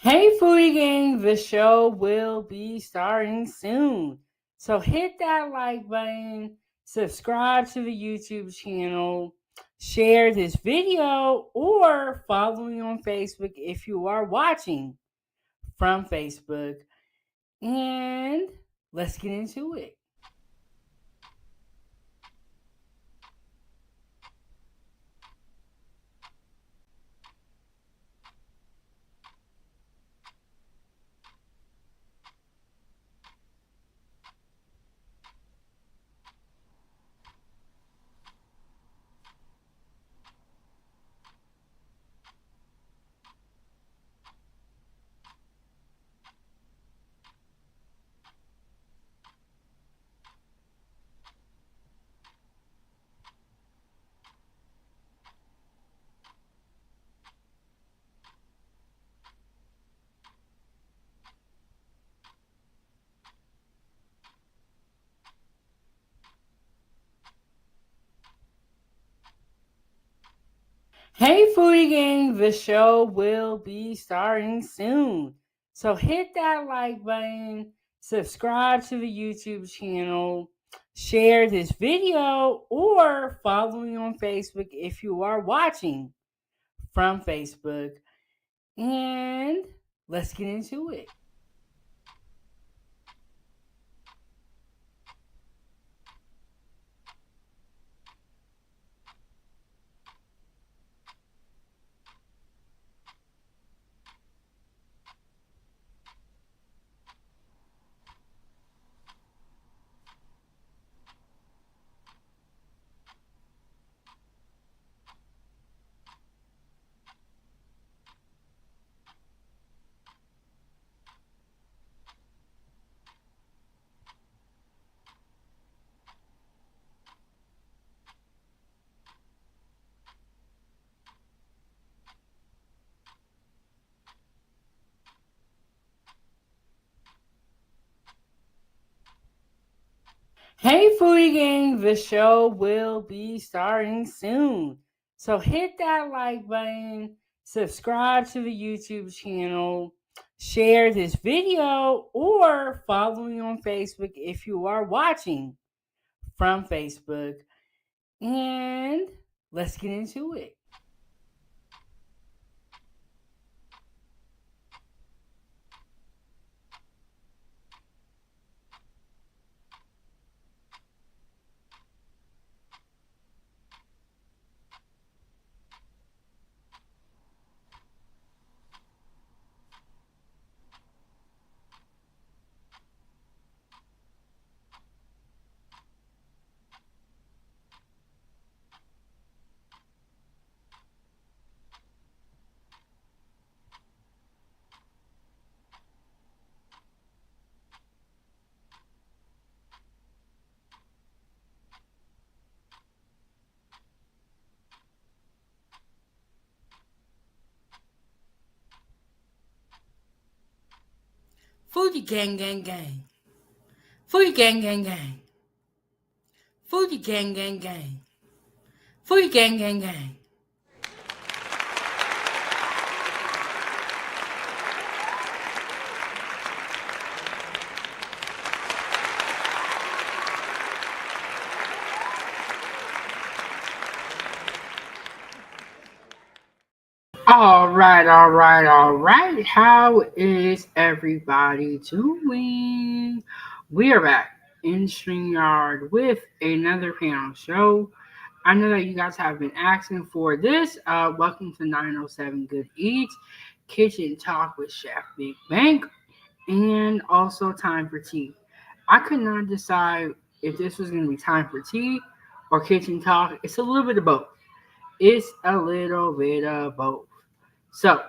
Hey, Foodie Gang, the show will be starting soon. So hit that like button, subscribe to the YouTube channel, share this video, or follow me on Facebook if you are watching from Facebook. And let's get into it. Hey, Foodie Gang, the show will be starting soon. So hit that like button, subscribe to the YouTube channel, share this video, or follow me on Facebook if you are watching from Facebook. And let's get into it. Hey, Foodie Gang, the show will be starting soon. So hit that like button, subscribe to the YouTube channel, share this video, or follow me on Facebook if you are watching from Facebook. And let's get into it. Foodie Gang, Gang, Gang. Foodie Gang, Gang, Gang. Foodie Gang, Gang, Gang. Foodie Gang, Gang, Gang. All right. How is everybody doing? We are back in StreamYard with another panel show. I know that you guys have been asking for this. Welcome to 907 Good Eats, Kitchen Talk with Chef Big Bank, and also Time for Tea. I could not decide if this was going to be Time for Tea or Kitchen Talk. It's a little bit of both. It's a little bit of both. So,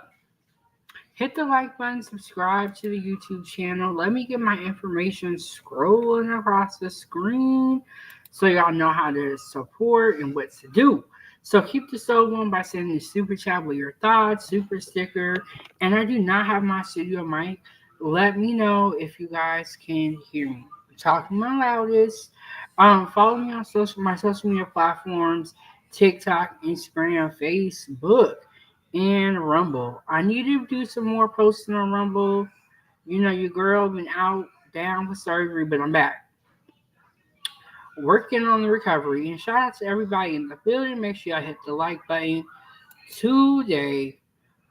hit the like button, subscribe to the YouTube channel. Let me get my information scrolling across the screen so y'all know how to support and what to do. So keep the show going by sending a super chat with your thoughts, super sticker. And I do not have my studio mic. Let me know if you guys can hear me. I'm talking my loudest. Follow me on my social media platforms, TikTok, Instagram, Facebook. and Rumble. I need to do some more posting on Rumble. You know, your girl been out down with surgery, but I'm back working on the recovery. And shout out to everybody in the building. Make sure y'all hit the like button. Today,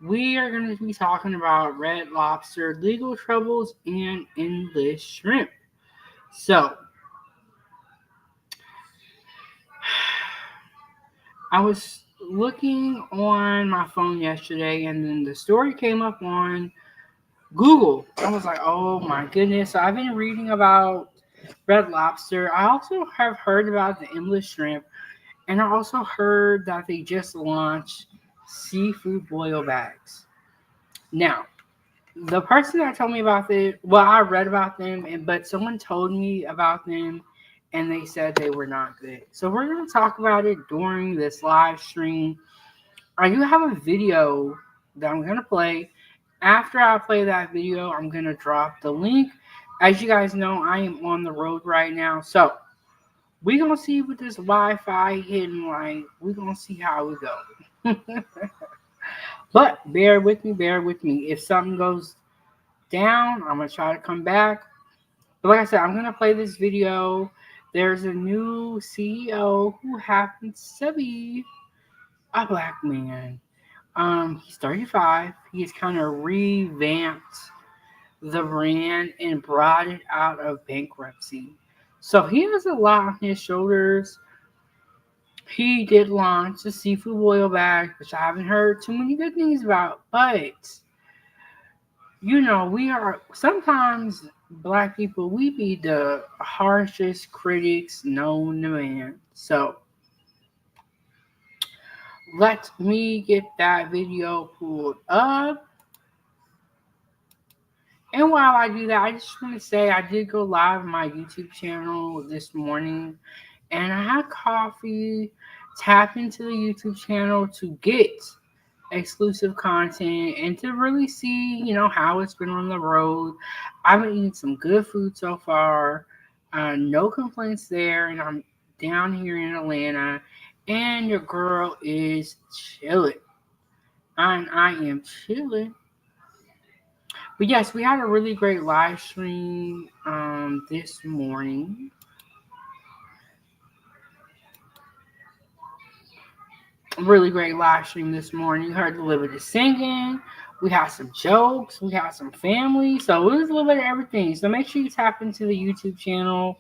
we are going to be talking about Red Lobster, legal troubles, and endless shrimp. So, I was looking on my phone yesterday, and then the story came up on Google. I was like, oh my goodness. So I've been reading about Red Lobster. I also have heard about the endless shrimp, and I also heard that they just launched seafood boil bags. Now, the person that told me about it, well, I read about them, but someone told me about them, and they said they were not good. So we're going to talk about it during this live stream. I do have a video that I'm going to play. After I play that video, I'm going to drop the link. As you guys know, I am on the road right now. So we're going to see with this Wi-Fi hidden light. We're going to see how we go. But bear with me, bear with me. If something goes down, I'm going to try to come back. But like I said, I'm going to play this video. There's a new CEO who happens to be a black man. He's 35. He's kind of revamped the brand and brought it out of bankruptcy. So he has a lot on his shoulders. He did launch the seafood boil bag, which I haven't heard too many good things about. But you know, we are sometimes black people. We be the harshest critics known to man. So let me get that video pulled up. And while I do that, I just want to say I did go live on my YouTube channel this morning, and I had coffee, tap into the YouTube channel to get exclusive content and to really see, you know, how it's been on the road. I've been eating some good food so far. No complaints there, and I'm down here in Atlanta, and your girl is chilling. And I am chilling. But yes, we had a really great live stream this morning. Really great live stream this morning. You heard a little bit of singing. We had some jokes. We had some family. So it was a little bit of everything. So make sure you tap into the YouTube channel.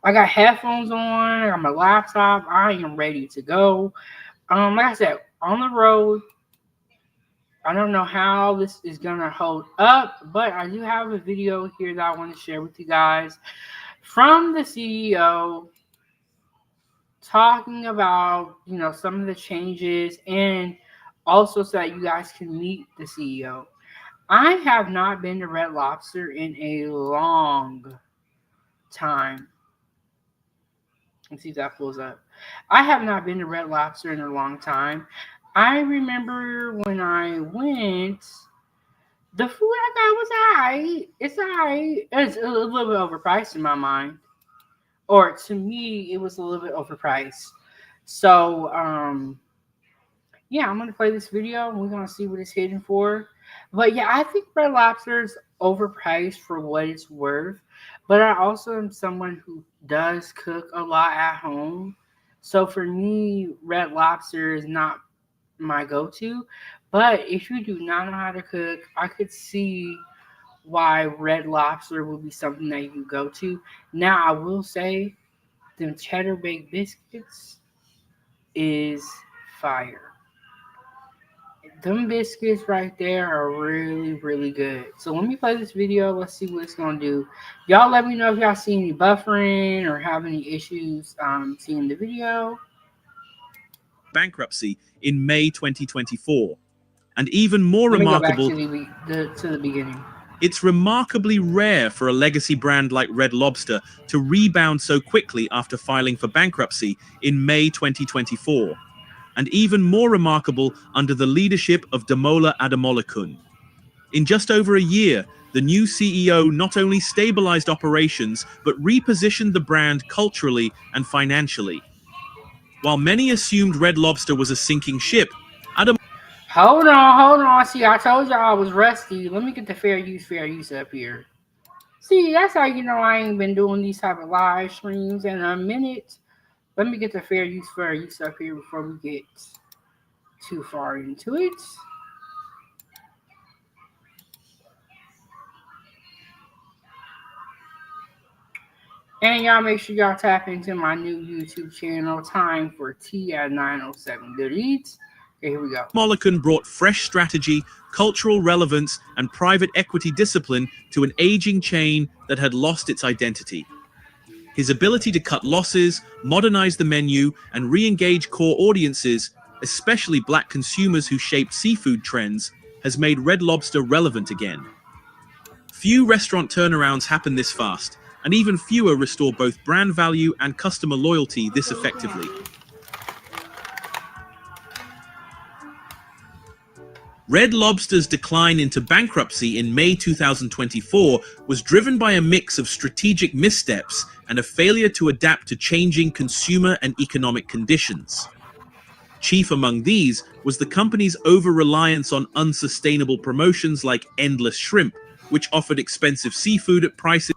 I got headphones on. I got my laptop. I am ready to go. Like I said, on the road. I don't know how this is going to hold up, but I do have a video here that I want to share with you guys from the CEO talking about, you know, some of the changes and also so that you guys can meet the CEO. I have not been to Red Lobster in a long time. Let's see if that pulls up. I have not been to Red Lobster in a long time. I remember when I went, the food I got was alright. It's alright. It's a little bit overpriced in my mind. Or to me, it was a little bit overpriced. So, yeah, I'm going to play this video and we're going to see what it's hitting for. But yeah, I think Red Lobster's overpriced for what it's worth. But I also am someone who does cook a lot at home. So for me, Red Lobster is not my go-to. But if you do not know how to cook, I could see why Red Lobster would be something that you go to. Now, I will say, them cheddar baked biscuits is fire. Them biscuits right there are really, really good. So let me play this video. Let's see what it's going to do. Y'all let me know if y'all see any buffering or have any issues seeing the video. Bankruptcy in May 2024. And even more remarkable, to the beginning. It's remarkably rare for a legacy brand like Red Lobster to rebound so quickly after filing for bankruptcy in May 2024. And even more remarkable under the leadership of Damola Ademola-Kun. In just over a year, the new CEO not only stabilized operations, but repositioned the brand culturally and financially. While many assumed Red Lobster was a sinking ship, Hold on. See, I told y'all I was rusty. Let me get the fair use up here. See, that's how you know I ain't been doing these type of live streams in a minute. Let me get the fair use up here before we get too far into it. And y'all make sure y'all tap into my new YouTube channel, Time for Tea at 907 Good Eats. Okay, here we go. Molecun brought fresh strategy, cultural relevance, and private equity discipline to an aging chain that had lost its identity. His ability to cut losses, modernize the menu, and re-engage core audiences, especially black consumers who shaped seafood trends, has made Red Lobster relevant again. Few restaurant turnarounds happen this fast, and even fewer restore both brand value and customer loyalty this effectively. Red Lobster's decline into bankruptcy in May 2024 was driven by a mix of strategic missteps and a failure to adapt to changing consumer and economic conditions. Chief among these was the company's over-reliance on unsustainable promotions like endless shrimp, which offered expensive seafood at prices.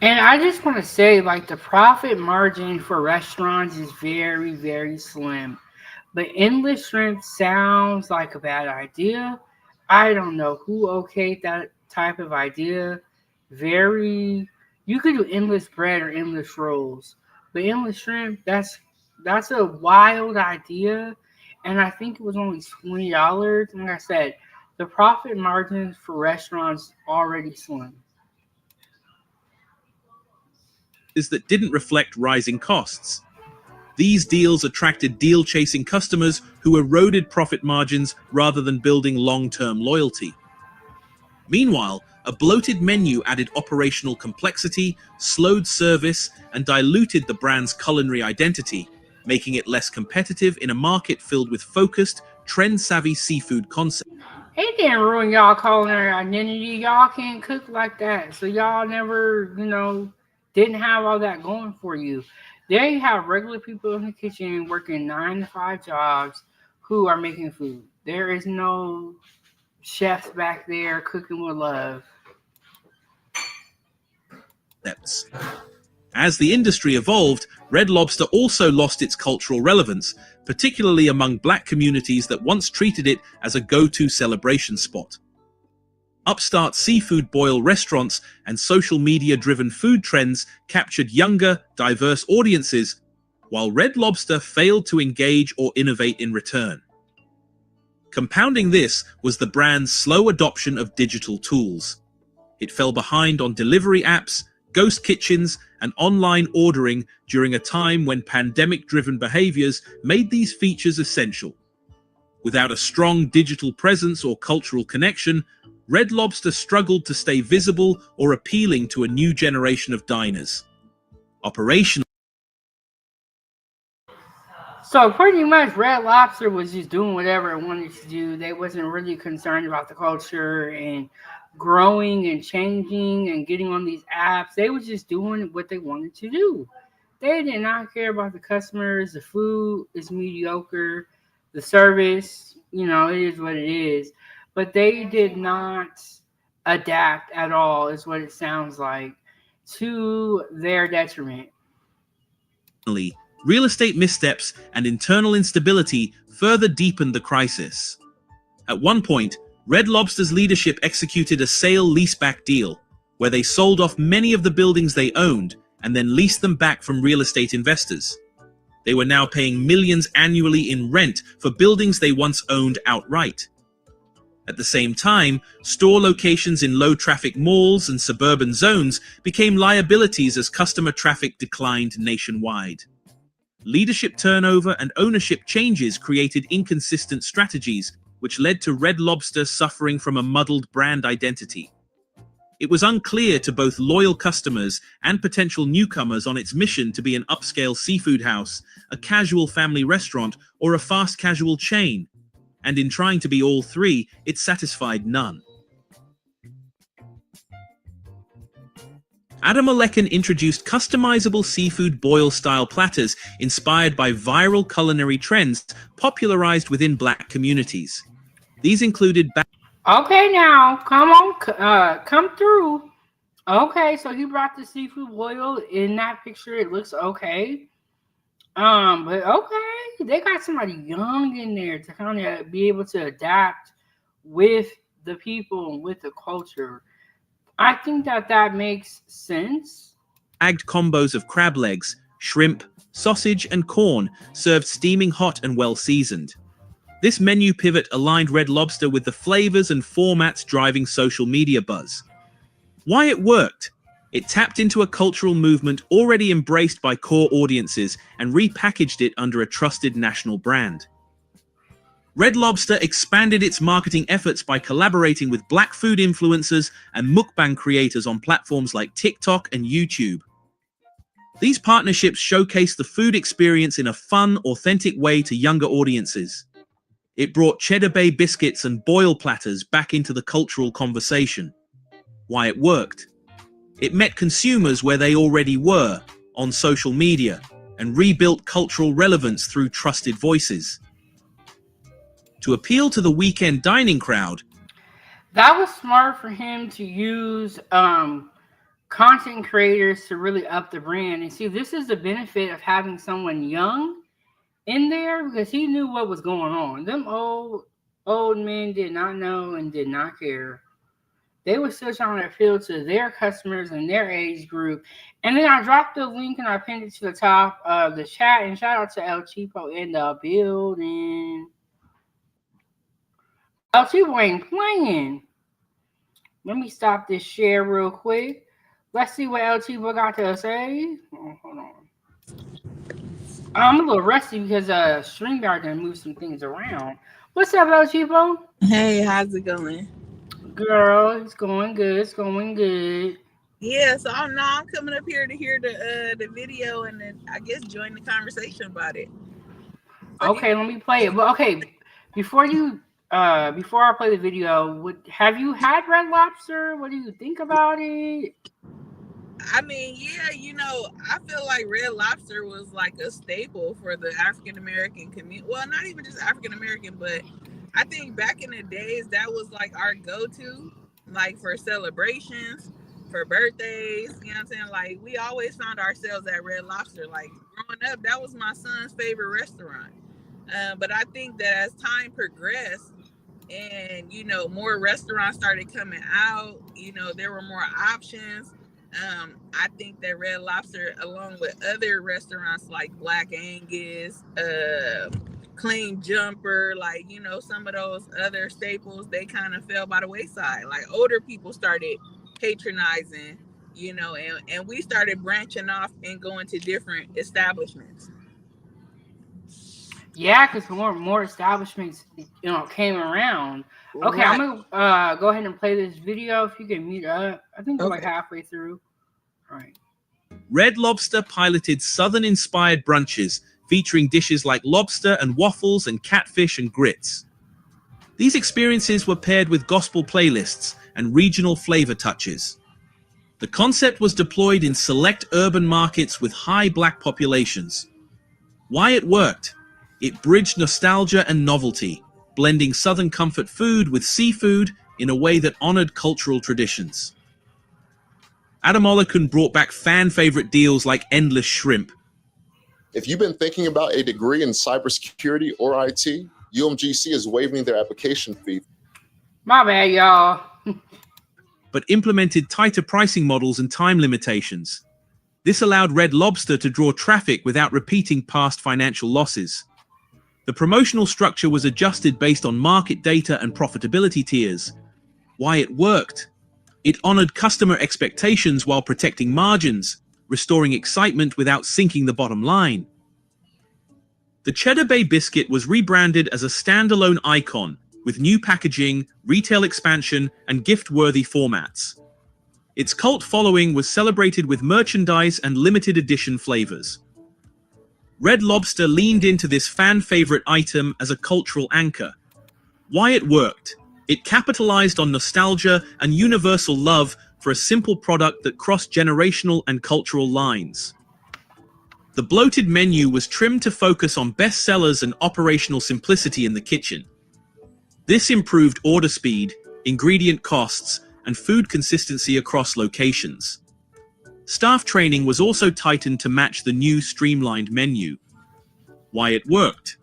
And I just want to say, like, the profit margin for restaurants is very, very slim. But endless shrimp sounds like a bad idea. I don't know who okayed that type of idea. Very, you could do endless bread or endless rolls, but endless shrimp, that's a wild idea. And I think it was only $20. Like I said, the profit margins for restaurants already slim. That didn't reflect rising costs. These deals attracted deal-chasing customers who eroded profit margins rather than building long-term loyalty. Meanwhile, a bloated menu added operational complexity, slowed service, and diluted the brand's culinary identity, making it less competitive in a market filled with focused, trend-savvy seafood concepts. It didn't ruin y'all culinary identity. Y'all can't cook like that. So y'all never, didn't have all that going for you. There you have regular people in the kitchen working 9 to 5 jobs who are making food. There is no chefs back there cooking with love. As the industry evolved, Red Lobster also lost its cultural relevance, particularly among black communities that once treated it as a go-to celebration spot. Upstart seafood boil restaurants and social media-driven food trends captured younger, diverse audiences, while Red Lobster failed to engage or innovate in return. Compounding this was the brand's slow adoption of digital tools. It fell behind on delivery apps, ghost kitchens, and online ordering during a time when pandemic-driven behaviors made these features essential. Without a strong digital presence or cultural connection, Red Lobster struggled to stay visible or appealing to a new generation of diners. Operationally, So pretty much Red Lobster was just doing whatever it wanted to do. They wasn't really concerned about the culture and growing and changing and getting on these apps. They was just doing what they wanted to do. They did not care about the customers. The food is mediocre. The service, it is what it is. But they did not adapt at all, is what it sounds like, to their detriment. real estate missteps and internal instability further deepened the crisis. At one point, Red Lobster's leadership executed a sale-leaseback deal, where they sold off many of the buildings they owned and then leased them back from real estate investors. They were now paying millions annually in rent for buildings they once owned outright. At the same time, store locations in low-traffic malls and suburban zones became liabilities as customer traffic declined nationwide. Leadership turnover and ownership changes created inconsistent strategies, which led to Red Lobster suffering from a muddled brand identity. It was unclear to both loyal customers and potential newcomers on its mission to be an upscale seafood house, a casual family restaurant, or a fast casual chain. And in trying to be all three, it satisfied none. Adam Alekin introduced customizable seafood boil-style platters inspired by viral culinary trends popularized within black communities. These included Okay, now come on, come through. Okay, so he brought the seafood boil in that picture. It looks okay. But okay, they got somebody young in there to kind of be able to adapt with the people and with the culture. I think that that makes sense. bagged combos of crab legs, shrimp, sausage, and corn, served steaming hot and well seasoned. This menu pivot aligned Red Lobster with the flavors and formats driving social media buzz. Why it worked? It tapped into a cultural movement already embraced by core audiences and repackaged it under a trusted national brand. Red Lobster expanded its marketing efforts by collaborating with Black food influencers and mukbang creators on platforms like TikTok and YouTube. These partnerships showcase the food experience in a fun, authentic way to younger audiences. It brought Cheddar Bay biscuits and boil platters back into the cultural conversation. Why it worked? It met consumers where they already were, on social media, and rebuilt cultural relevance through trusted voices. To appeal to the weekend dining crowd, That was smart for him to use content creators to really up the brand. And see, this is the benefit of having someone young in there because he knew what was going on. Them old men did not know and did not care. They were still trying to appeal to their customers and their age group. And then I dropped the link and I pinned it to the top of the chat. And shout out to El Cheapo in the building. El Cheapo ain't playing. Let me stop this share real quick. Let's see what El Cheapo got to say. Oh, hold on. I'm a little rusty because StreamYard done moved some things around. What's up, El Cheapo? Hey, how's it going? Girl, it's going good. It's going good. Yeah, so I'm coming up here to hear the video and then I guess join the conversation about it. So Okay, let me play it. But okay, before I play the video, have you had Red Lobster? What do you think about it? I mean, yeah, I feel like Red Lobster was like a staple for the African American community. Well, not even just African American, but I think back in the days that was like our go-to, like for celebrations, for birthdays. You know what I'm saying? Like we always found ourselves at Red Lobster. Like growing up, that was my son's favorite restaurant. But I think that as time progressed and, more restaurants started coming out, there were more options. I think that Red Lobster, along with other restaurants like Black Angus, Clean Jumper, like, some of those other staples, they kind of fell by the wayside. Like older people started patronizing, and we started branching off and going to different establishments. Yeah, because more establishments, came around. Okay, Right. I'm gonna go ahead and play this video. If you can mute up, I think we're like Okay. halfway through. All right. Red Lobster piloted Southern-inspired brunches featuring dishes like lobster and waffles and catfish and grits. These experiences were paired with gospel playlists and regional flavor touches. The concept was deployed in select urban markets with high Black populations. Why it worked? It bridged nostalgia and novelty, blending Southern comfort food with seafood in a way that honored cultural traditions. Adam Olakun brought back fan-favorite deals like endless shrimp. If you've been thinking about a degree in cybersecurity or IT, UMGC is waiving their application fee. My bad, y'all. But implemented tighter pricing models and time limitations. This allowed Red Lobster to draw traffic without repeating past financial losses. The promotional structure was adjusted based on market data and profitability tiers. Why it worked? It honored customer expectations while protecting margins, restoring excitement without sinking the bottom line. The Cheddar Bay biscuit was rebranded as a standalone icon, with new packaging, retail expansion, and gift-worthy formats. Its cult following was celebrated with merchandise and limited edition flavors. Red Lobster leaned into this fan-favorite item as a cultural anchor. Why it worked? It capitalized on nostalgia and universal love for a simple product that crossed generational and cultural lines. The bloated menu was trimmed to focus on bestsellers and operational simplicity in the kitchen. This improved order speed, ingredient costs, and food consistency across locations. Staff training was also tightened to match the new streamlined menu. Why it worked?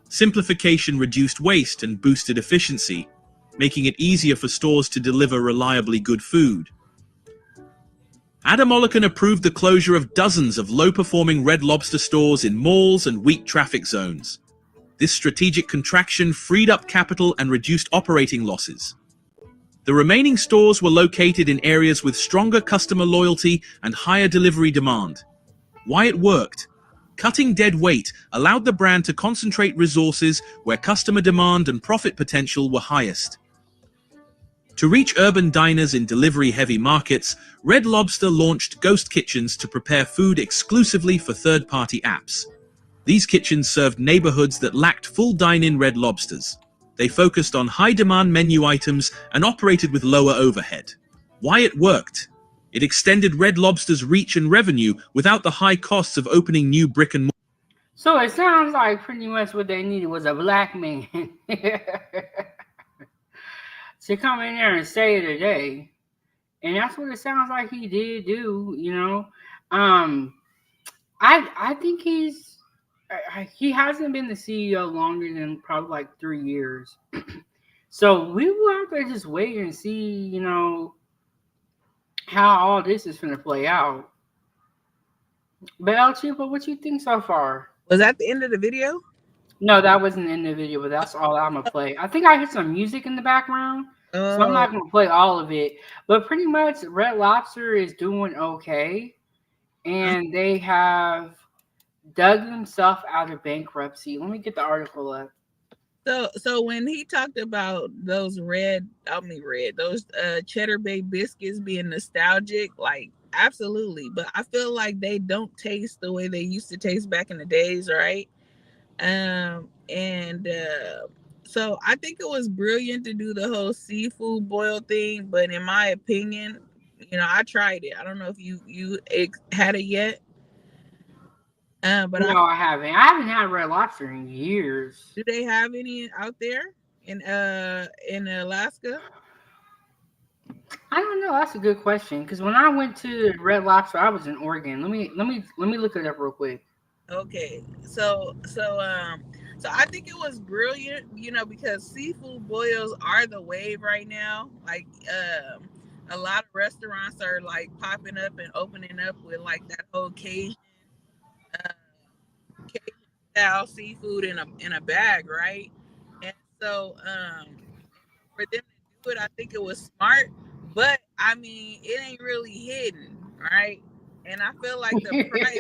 Simplification reduced waste and boosted efficiency, making it easier for stores to deliver reliably good food. Adam Olican approved the closure of dozens of low-performing Red Lobster stores in malls and weak traffic zones. This strategic contraction freed up capital and reduced operating losses. The remaining stores were located in areas with stronger customer loyalty and higher delivery demand. Why it worked? Cutting dead weight allowed the brand to concentrate resources where customer demand and profit potential were highest. To reach urban diners in delivery-heavy markets, Red Lobster launched ghost kitchens to prepare food exclusively for third-party apps. These kitchens served neighborhoods that lacked full dine-in Red Lobsters. They focused on high-demand menu items and operated with lower overhead. Why it worked? It extended Red Lobster's reach and revenue without the high costs of opening new brick-and-mortar. So it sounds like pretty much what they needed was a black man to come in there and save the day. And that's what it sounds like he did do, you know. I think he hasn't been the CEO longer than probably like 3 years. So we will have to just wait and see, you know, how all this is going to play out. But El Chico, what you think so far? Was that the end of the video? No, that wasn't in the video, but that's all I'm gonna play. I think I heard some music in the background, so I'm not gonna play all of it. But pretty much, Red Lobster is doing okay, and they have dug themselves out of bankruptcy. Let me get the article up. So when he talked about those those Cheddar Bay biscuits being nostalgic, like absolutely, but I feel like they don't taste the way they used to taste back in the days, right? And so I think it was brilliant to do the whole seafood boil thing, but in my opinion, you know, I tried it. I don't know if you had it yet. But No, I haven't. I haven't had Red Lobster in years. Do they have any out there in Alaska? I don't know. That's a good question. Because when I went to Red Lobster, I was in Oregon. Let me look it up real quick. Okay, so I think it was brilliant, you know, because seafood boils are the wave right now. Like a lot of restaurants are like popping up and opening up with like that whole uh, Cajun style seafood in a bag, right? And so for them to do it, I think it was smart. But I mean, it ain't really hidden, right? And I feel like the price.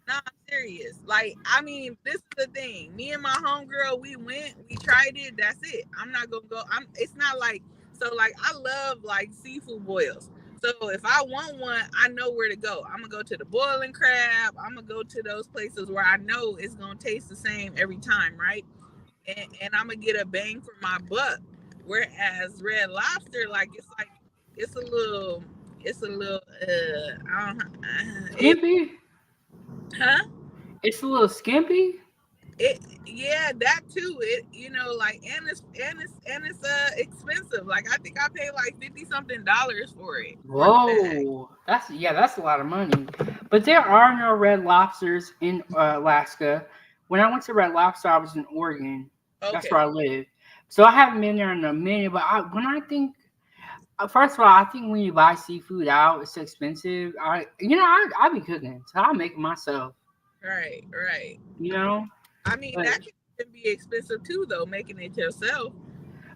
No, I'm serious. Like, I mean, this is the thing. Me and my homegirl, we went, we tried it. That's it. I'm not gonna go. It's not like so. Like, I love like seafood boils. So if I want one, I know where to go. I'm gonna go to the Boiling Crab. I'm gonna go to those places where I know it's gonna taste the same every time, right? And I'm gonna get a bang for my buck. Whereas Red Lobster, like it's a little I don't Skimpy? huh? It's a little skimpy. Yeah, that too. It, you know, like, and it's expensive. Like, I think I paid like 50 something dollars for it for the bag. Whoa, that's a lot of money. But there are no Red Lobsters in Alaska. When I went to Red Lobster, I was in Oregon. That's where Okay. I live. So I haven't been there in a minute. But when I think, first of all, I think when you buy seafood out, it's expensive. I be cooking, so I make it myself. Right. You know, I mean, but that can be expensive too, though, making it yourself.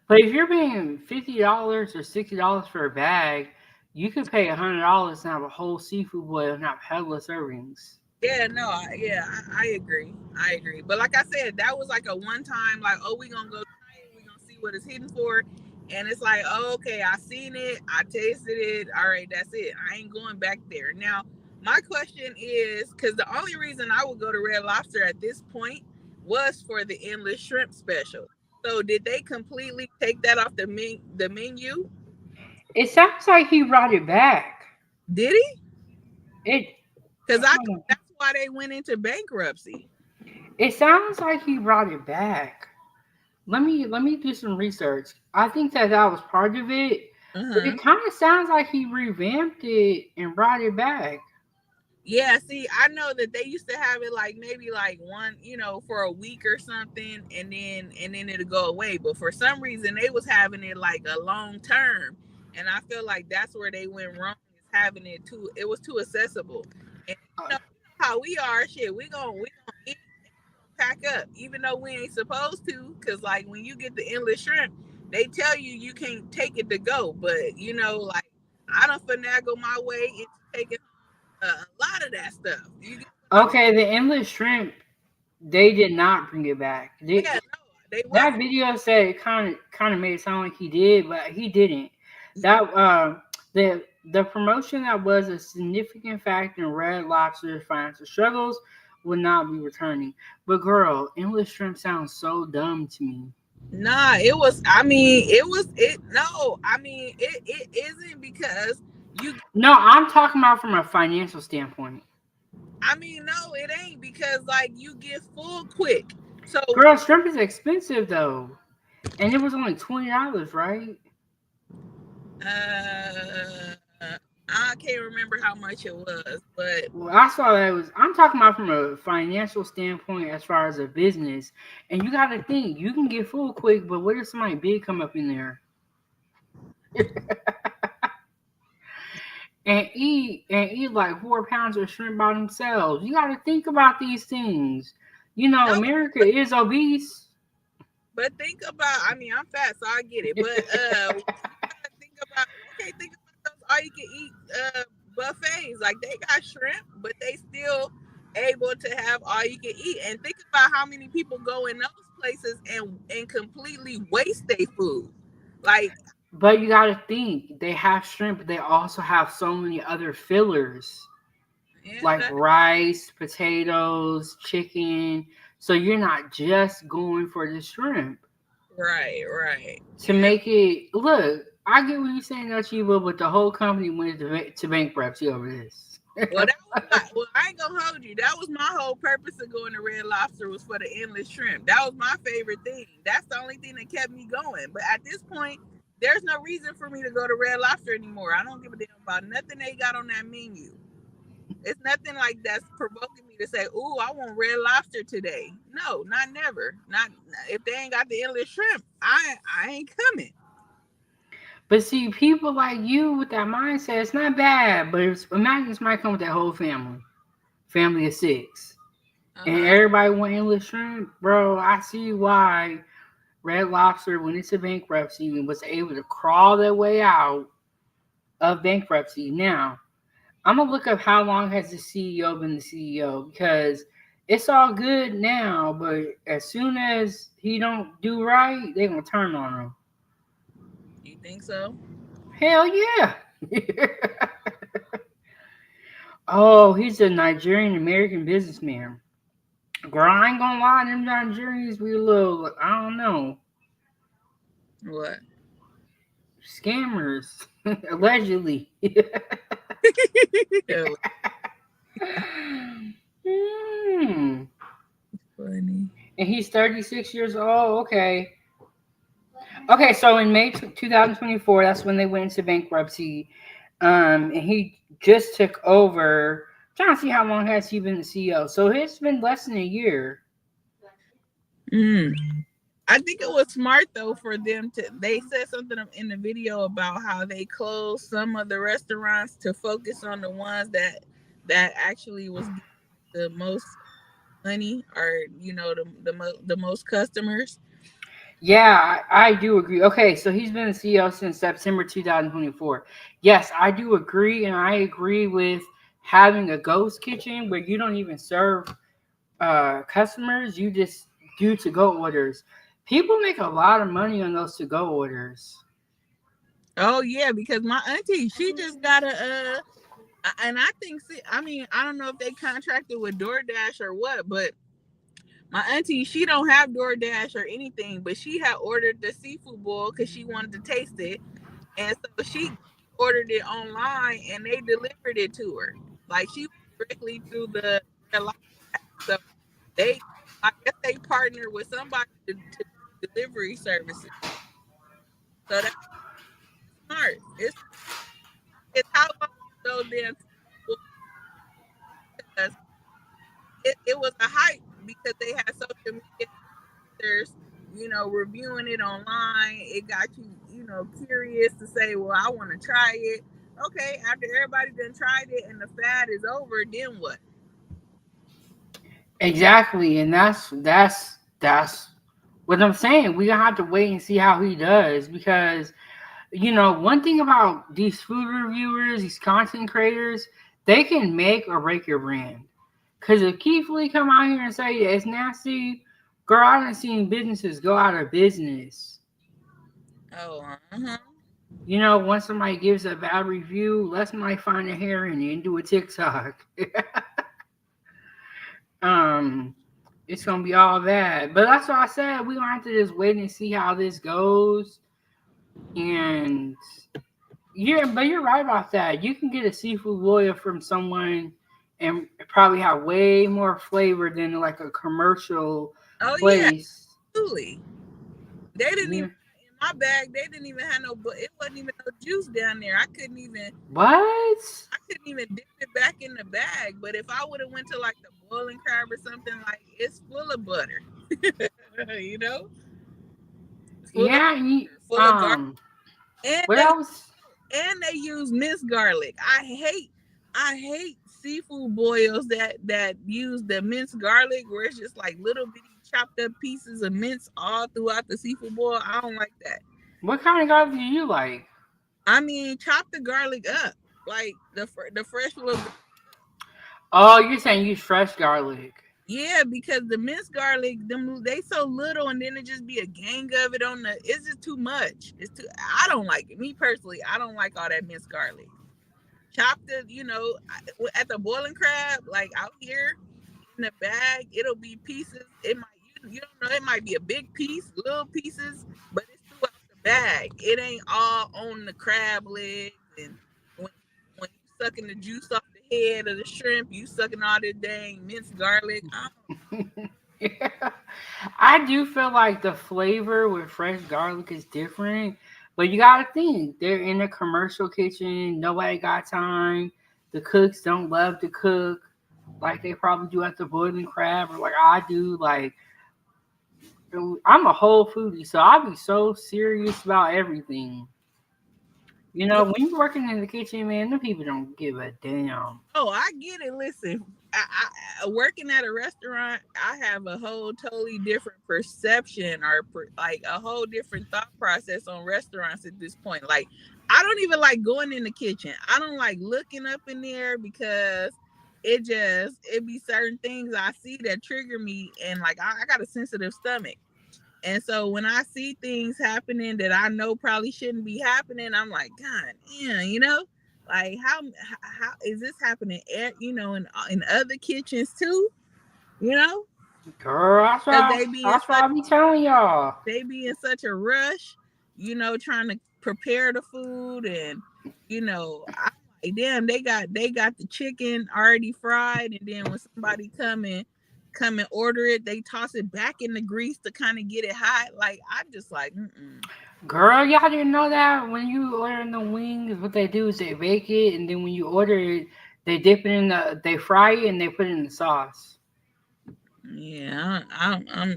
but if you're paying $50 or $60 for a bag, you could pay $100 and have a whole seafood boil and have hella servings. Yeah, no, I agree. I agree. But like I said, that was like a one time, like, oh, we gonna go try it, we gonna see what it's hitting for. And it's like, oh, okay, I seen it, I tasted it. All right, that's it. I ain't going back there. Now, my question is, because the only reason I would go to Red Lobster at this point was for the endless shrimp special. So did they completely take that off the menu? It sounds like he brought it back. Did he? It Because I thought that's why they went into bankruptcy. it sounds like he brought it back. let me do some research. I think that was part of it, but Uh-huh. it kind of sounds like he revamped it and brought it back. Yeah, see, I know that they used to have it like maybe like one, for a week or something, and then it'll go away. But for some reason, they was having it like a long term, and I feel like that's where they went wrong is having it too. It was too accessible, and how we are. Shit, we gonna eat and we gonna pack up, even though we ain't supposed to. Cause like when you get the endless shrimp, they tell you can't take it to go, but like I don't finagle my way into taking a lot of that stuff. You get what I'm saying? Okay, the endless shrimp, they did not bring it back. Yeah, no, they That wasn't. video said it kind of made it sound like he did, but he didn't. That the promotion that was a significant factor in Red Lobster's financial struggles would not be returning. But girl, endless shrimp sounds so dumb to me. Nah, it was. I mean, it was. It no. I mean, it isn't because you. No, I'm talking about from a financial standpoint. I mean, no, it ain't because like you get full quick. So Girl, shrimp is expensive though, and it was only $20, right? uh, I can't remember how much it was, but Well, I saw that it was. I'm talking about from a financial standpoint as far as a business, and you got to think you can get full quick, but what if somebody big come up in there and eat like 4 pounds of shrimp by themselves? You got to think about these things. You know, no. America But, is obese. but think about. I mean, I'm fat, so I get it. But you gotta think about. Okay, think about those all you can eat buffets. Like they got shrimp, but they still able to have all you can eat. And think about how many people go in those places and completely waste their food. Like But you got to think they have shrimp, but they also have so many other fillers yeah, like rice, potatoes, chicken. So you're not just going for the shrimp. right. To Yeah. make it look. I get what you're saying, Achieva, but the whole company went to bankruptcy over this. Well, that was my. Well, I ain't gonna hold you. That was my whole purpose of going to Red Lobster was for the endless shrimp. That was my favorite thing. That's the only thing that kept me going. But at this point, there's no reason for me to go to Red Lobster anymore. I don't give a damn about nothing they got on that menu. It's nothing like that's provoking me to say, "Ooh, I want Red Lobster today." No, not never. Not if they ain't got the endless shrimp. I ain't coming. But see, people like you with that mindset, it's not bad. But imagine this might come with that whole family of six, Uh and huh. everybody want endless shrimp, bro. I see why Red Lobster went into bankruptcy and was able to crawl their way out of bankruptcy. Now, I'm gonna look up how long has the CEO been the CEO because it's all good now, but as soon as he don't do right, they gonna turn on him. You think so? Hell yeah. Oh, he's a Nigerian American businessman. Girl, I ain't gonna lie, them Nigerians be a little, I don't know, What? scammers, allegedly. Hmm. Funny. And he's 36 years old. Okay. Okay, so in May 2024, that's when they went into bankruptcy. And he just took over. I'm trying to see how long has he been the CEO. So it's been less than a year. Mm. I think it was smart though for them to. They said something in the video about how they closed some of the restaurants to focus on the ones that actually was getting the most money or the most customers. Yeah, I do agree. Okay, so he's been the CEO since September 2024. Yes, I do agree, and I agree with having a ghost kitchen where you don't even serve customers, you just do to go orders. People make a lot of money on those to go orders. Oh yeah, because my auntie she just got and I think I mean I don't know if they contracted with DoorDash or what, but my auntie, she don't have DoorDash or anything, but she had ordered the seafood boil because she wanted to taste it, and so she ordered it online, and they delivered it to her. Like she went directly through the Red Lobster app. So they, I guess they partnered with somebody to deliver delivery services. So that's smart. It's how long those damn because it was a hype because they had social media influencers, reviewing it online. It got you, curious to say, well, I want to try it. Okay, after everybody done tried it and the fad is over, then what? Exactly, and that's what I'm saying. We gonna have to wait and see how he does because one thing about these food reviewers, these content creators, they can make or break your brand. Cause if Keith Lee come out here and say it's nasty, girl, I done seen businesses go out of business. Oh, uh-huh. Once somebody gives a bad review, let somebody find a hair in it and do a TikTok. um, it's gonna be all bad. But that's what I said. We gonna have to just wait and see how this goes. And yeah, but you're right about that. You can get a seafood boil from someone and probably have way more flavor than like a commercial Oh yeah, place. absolutely. They didn't even Yeah. in my bag. They didn't even have no, but it wasn't even no juice down there. What? I couldn't even dip it back in the bag. But if I would have went to like the boiling crab or something, like it's full of butter, you know, full of Yeah. full of garlic, and What they else? use minced garlic. I hate seafood boils that use the minced garlic where it's just like little bitty chopped up pieces of mince all throughout the seafood boil. I don't like that. What kind of garlic do you like? I mean, chop the garlic up like the fresh little. Oh, you're saying use fresh garlic. Yeah, because the minced garlic, them they so little, and then it just be a gang of it on the. It's just too much. It's too. I don't like it. Me personally, I don't like all that minced garlic. Chop the, at the boiling crab, like out here in the bag, it'll be pieces. It might you don't know. It might be a big piece, little pieces, but it's throughout the bag. It ain't all on the crab legs, and when you sucking the juice off the head of the shrimp, you sucking all this dang minced garlic. Yeah. I do feel like the flavor with fresh garlic is different, but you gotta think they're in a commercial kitchen. Nobody got time. The cooks don't love to cook like they probably do at the boiling crab or like I do. Like I'm a whole foodie, so I be so serious about everything. Yeah. When you're working in the kitchen, man, the people don't give a damn. Oh, I get it. Listen, working at a restaurant, I have a whole totally different perception or like a whole different thought process on restaurants at this point. Like, I don't even like going in the kitchen. I don't like looking up in there because it be certain things I see that trigger me, and like I got a sensitive stomach. And so when I see things happening that I know probably shouldn't be happening, I'm like, God, yeah, like how is this happening? In other kitchens too, you know, Girl, because they be in that's why such I be telling y'all. they be in such a rush, trying to prepare the food, and I'm like, damn, they got the chicken already fried, and then when somebody come and order it, they toss it back in the grease to kind of get it hot. Like I'm just like, mm-mm. Girl, y'all didn't know that when you order the wings, what they do is they bake it, and then when you order it, they dip it they fry it, and they put it in the sauce. Yeah,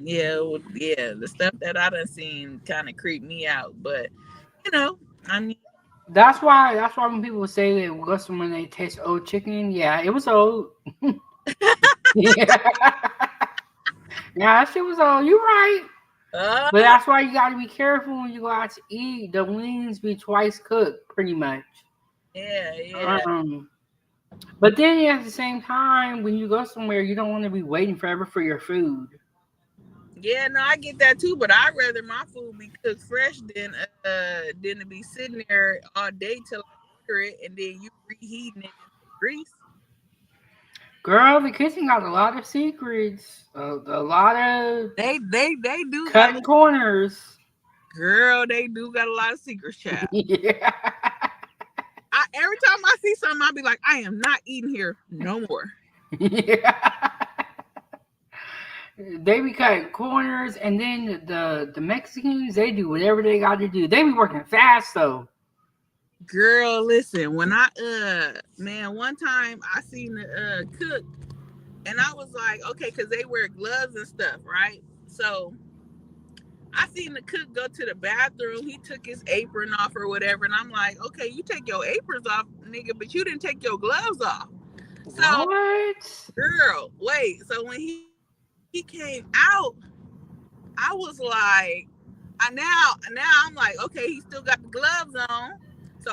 yeah, yeah. The stuff that I done seen kind of creep me out, but I mean, That's why when people say that what's when they taste old chicken, yeah, it was old. Yeah, yeah, that shit was old. You right. uh, But that's why you gotta be careful when you go out to eat. The wings be twice cooked, pretty much. yeah, yeah, Um, but then at the same time, when you go somewhere, you don't want to be waiting forever for your food. yeah. No, I get that too, but I'd rather my food be cooked fresh than to be sitting there all day till I order it and then you reheating it in some grease. Girl, the kitchen got a lot of secrets, a lot of They do got cutting corners. girl. They do got a lot of secrets, child. Yeah. Every time I see something, I'll be like, I am not eating here no more. Yeah. They be cutting corners, and then the Mexicans, they do whatever they got to do. They be working fast though. Girl, listen, when I man, one time I seen the cook, and I was like, okay, because they wear gloves and stuff, right? So I seen the cook go to the bathroom. He took his apron off or whatever, and I'm like, okay, you take your aprons off, nigga, but you didn't take your gloves off. So, What? girl, wait. So when he came out, I was like, now I'm like, okay, he still got the gloves on. So so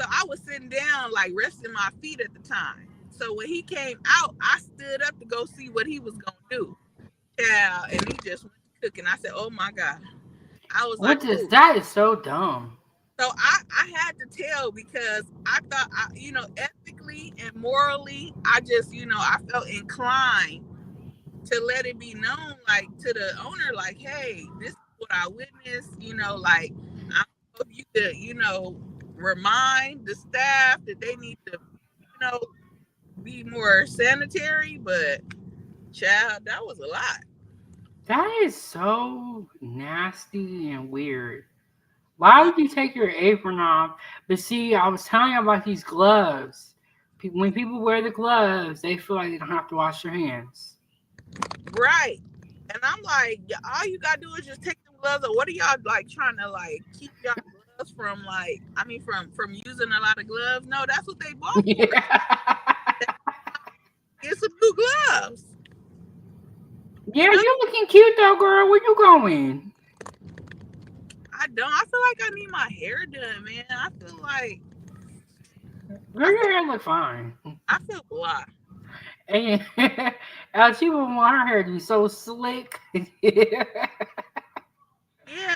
I was sitting down, like resting my feet at the time. So when he came out, I stood up to go see what he was gonna do. Yeah, and he just went to cook, and I said, "Oh my god!" I was like, What is "Oh." that? Is so dumb. So I had to tell because I thought, ethically and morally, I just, I felt inclined to let it be known, like to the owner, like, hey, this is what I witnessed, like I hope you could, remind the staff that they need to, know, be more sanitary. But child, that was a lot. That is so nasty and weird. Why would you take your apron off? But see, I was telling you about these gloves. When people wear the gloves, they feel like they don't have to wash their hands. Right. And I'm like, all you gotta do is just take them gloves off. What are y'all like trying to like keep y'all gloves from like from using a lot of gloves? No, that's what they bought for. Yeah. Get some new gloves. You Yeah, know, you're looking cute though, girl. Where you going? I don't. I feel like I need my hair done, man. Girl, I your feel hair look fine. I feel blah. And she would want her hair to be so slick. Yeah,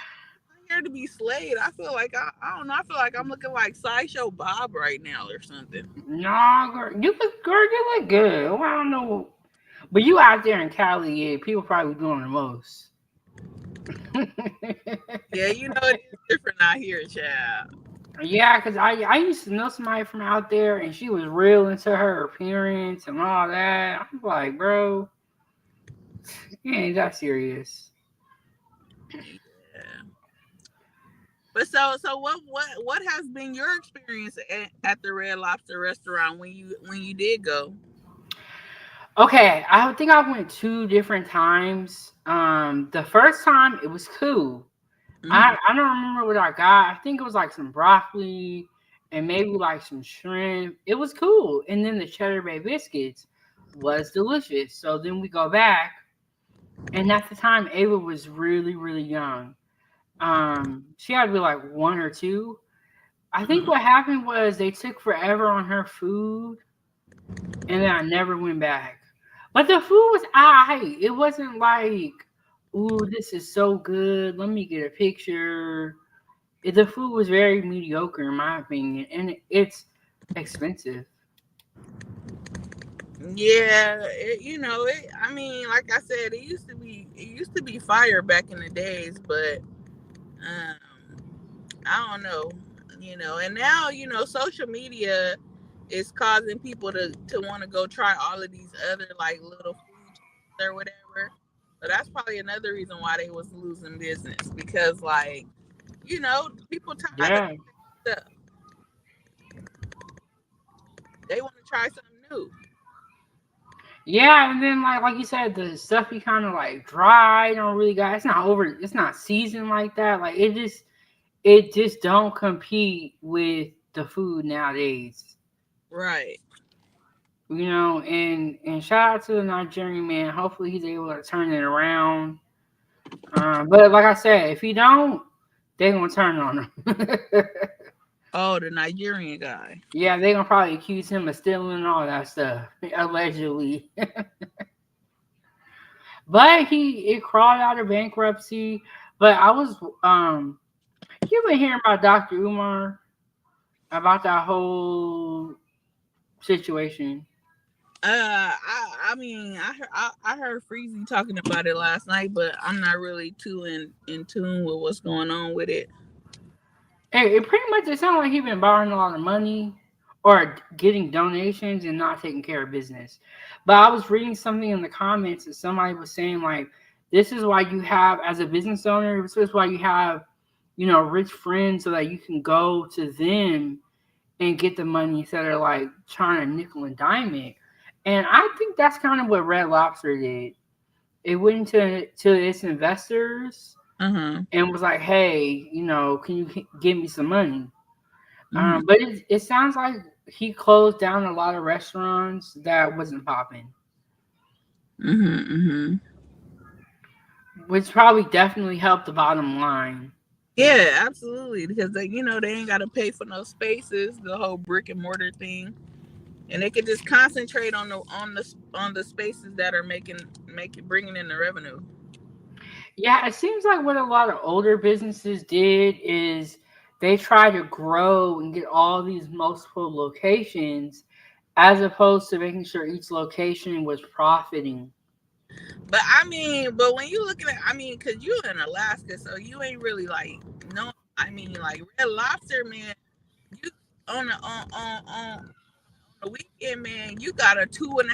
my hair to be slayed. I feel like I don't know. I feel like I'm looking like Sideshow Bob right now or something. No, girl, you look good. Well, I don't know, but you out there in Cali, yeah, people probably doing the most. Yeah, it is different out here, child. Yeah, because I used to know somebody from out there, and she was real into her appearance and all that. I'm like, bro, you ain't that serious. Yeah. But so what has been your experience at the Red Lobster restaurant when you did go? Okay, I think I went two different times. The first time it was cool. Mm-hmm. I don't remember what I got. I think it was like some broccoli and maybe like some shrimp. It was cool. And then the cheddar bay biscuits was delicious. So then we go back, and at the time Ava was really, really young. She had to be like one or two. I think Mm-hmm. what happened was they took forever on her food, and then I never went back. But the food was alright. It wasn't like, ooh, this is so good. Let me get a picture. The food was very mediocre in my opinion, and it's expensive. Yeah, I mean, like I said, it used to be fire back in the days, but I don't know, and now social media is causing people to want to go try all of these other like little food chains or whatever. So that's probably another reason why they was losing business because like people tired of Yeah, the stuff. They want to try something new. yeah, and then like you said, the stuff be kind of like dry. Don't really got. It's not over. It's not seasoned like that. Like it just don't compete with the food nowadays. Right. And shout out to the Nigerian man. Hopefully he's able to turn it around. But like I said, if he don't, they gonna turn on him. Oh, the Nigerian guy. Yeah, they gonna probably accuse him of stealing and all that stuff, allegedly. But it crawled out of bankruptcy. But I was you've been hearing about Dr. Umar about that whole situation. I mean, I heard Freezy talking about it last night, but I'm not really too in tune with what's going on with it. It pretty much it sounds like he been borrowing a lot of money, or getting donations and not taking care of business. But I was reading something in the comments that somebody was saying like, this is why you have, as a business owner, this is why you have, rich friends so that you can go to them and get the money instead of like trying to nickel and dime it. And I think that's kind of what Red Lobster did. It went to its investors Uh-huh. and was like, "Hey, can you give me some money?" Mm-hmm. But it sounds like he closed down a lot of restaurants that wasn't popping, Mm-hmm. Mm-hmm. which probably definitely helped the bottom line. Yeah, absolutely. Because they ain't gotta pay for no spaces, the whole brick and mortar thing. And they could just concentrate on the spaces that are making bringing in the revenue. Yeah, it seems like what a lot of older businesses did is they try to grow and get all these multiple locations as opposed to making sure each location was profiting. But I mean, but when you looking at, I mean, cause you in Alaska, so you ain't really like no. I mean, like Red Lobster, man. You on the weekend, man. You got a 2.5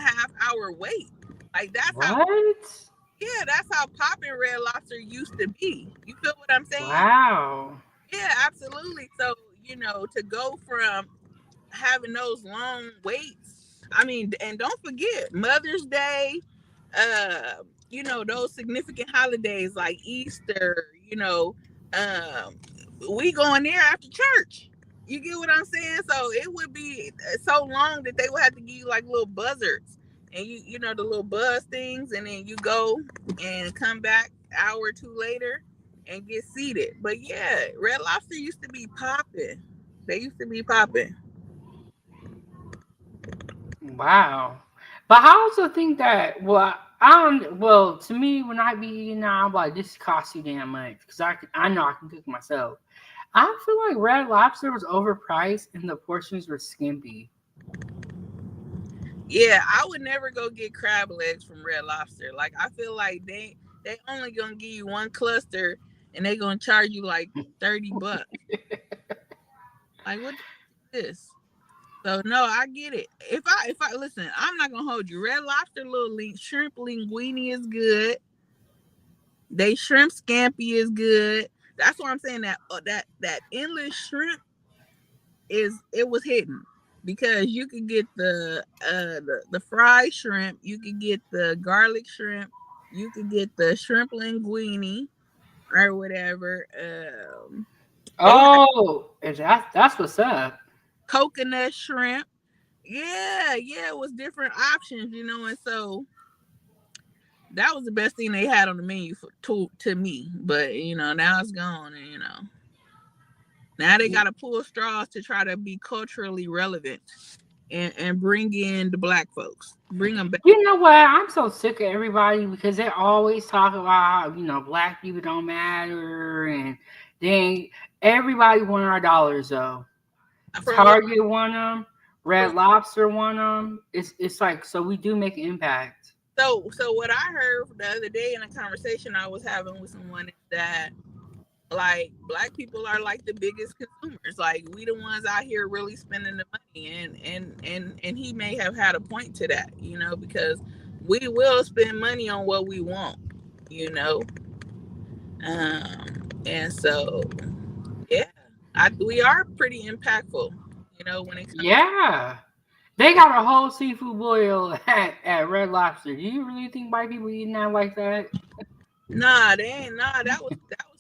hour wait. Like that's how. What? Yeah, that's how popping Red Lobster used to be. You feel what I'm saying? Wow. Yeah, absolutely. So to go from having those long waits. I mean, and don't forget Mother's Day, uh, those significant holidays like Easter, um, we going there after church. You get what I'm saying? So it would be so long that they would have to give you like little buzzards and the little buzz things, and then you go and come back hour or two later and get seated. But yeah, Red Lobster used to be popping. They used to be popping. Wow. But I also think that, well, I don't, well, to me, when I be eating now, I'm like, this costs you damn much because I know I can cook myself. I feel like Red Lobster was overpriced and the portions were skimpy. Yeah, I would never go get crab legs from Red Lobster. Like I feel like they only gonna give you one cluster and they gonna charge you like $30. Like what is this? So no, I get it. If I listen, I'm not gonna hold you. Red Lobster shrimp linguine is good. They shrimp scampi is good. That's why I'm saying that endless shrimp it was hidden because you could get the fried shrimp, you could get the garlic shrimp, you could get the shrimp linguine or whatever. They had Oh, that's what's up. coconut shrimp. Yeah, yeah, it was different options, and so that was the best thing they had on the menu to me. But now it's gone, and now they got to pull straws to try to be culturally relevant and bring in the black folks, bring them back. You know what? I'm so sick of everybody because they always talk about how, black people don't matter and they everybody want our dollars though. From what Target want them, from Red Lobster want them. It's like, so we do make an impact. so what I heard the other day in a conversation I was having with someone is that like black people are like the biggest consumers. Like we the ones out here really spending the money, and he may have had a point to that, because we will spend money on what we want, you know. And so yeah, we are pretty impactful, when it comes. Yeah. They got a whole seafood boil at Red Lobster. Do you really think white people eating that like that? Nah, they ain't. Nah, that was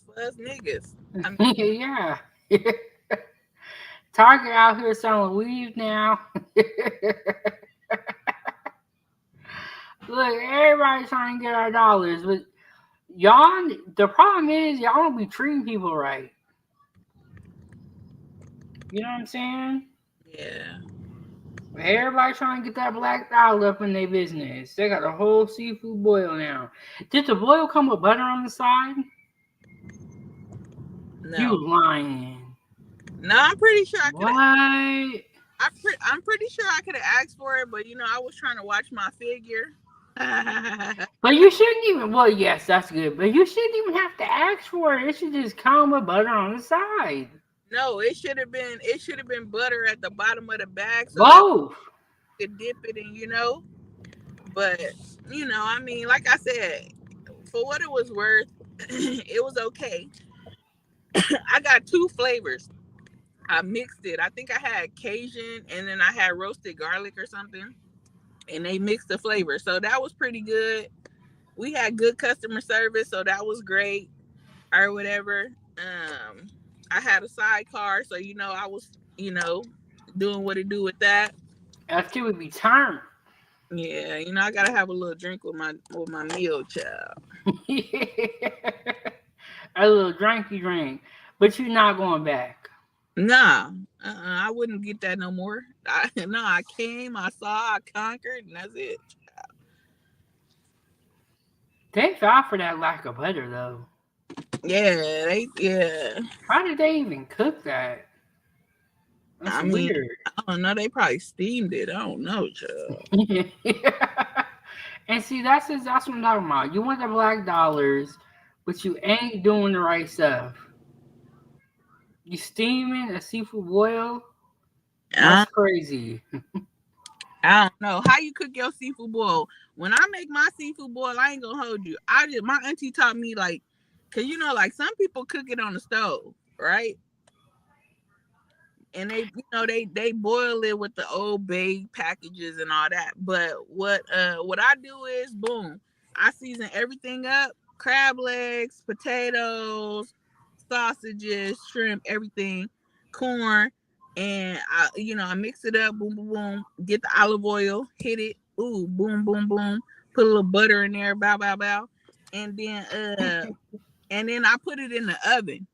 for us niggas. I mean, Yeah. Target out here selling weave now. Look, everybody's trying to get our dollars, but y'all, the problem is y'all don't be treating people right. You know what I'm saying? yeah. Everybody trying to get that black dollar up in their business. They got a whole seafood boil now. Did the boil come with butter on the side? You No, lying. no, I'm pretty sure I could have. What? I'm pretty sure I could have asked for it, but I was trying to watch my figure. But you shouldn't even. Well, yes, that's good. But you shouldn't even have to ask for it. It should just come with butter on the side. No, it should have been butter at the bottom of the bag so that Both. you could dip it in, But I mean, like I said, for what it was worth, it was okay. I got two flavors. I mixed it. I think I had Cajun and then I had roasted garlic or something, and they mixed the flavor. So that was pretty good. We had good customer service, so that was great or whatever. I had a sidecar, so I was, doing what it do with that. After would be turned. Yeah, I gotta have a little drink with my meal, child. A little drinky drink. But you're not going back. Nah, I wouldn't get that no more. No, I came, I saw, I conquered, and that's it. Thank God for that lack of butter though. Yeah. How did they even cook that? That's I mean, weird. I don't know. They probably steamed it. I don't know, child. And see, that's what I'm talking about. You want the black dollars, but you ain't doing the right stuff. You steaming a seafood boil? I, That's crazy. I don't know how you cook your seafood boil. When I make my seafood boil, I ain't gonna hold you. My auntie taught me like, cause like some people cook it on the stove, right? And they boil it with the old bay packages and all that. But what I do is boom, I season everything up: crab legs, potatoes, sausages, shrimp, everything, corn, and I mix it up, boom boom boom, get the olive oil, hit it, ooh, boom boom boom, put a little butter in there, bow bow bow, and then I put it in the oven.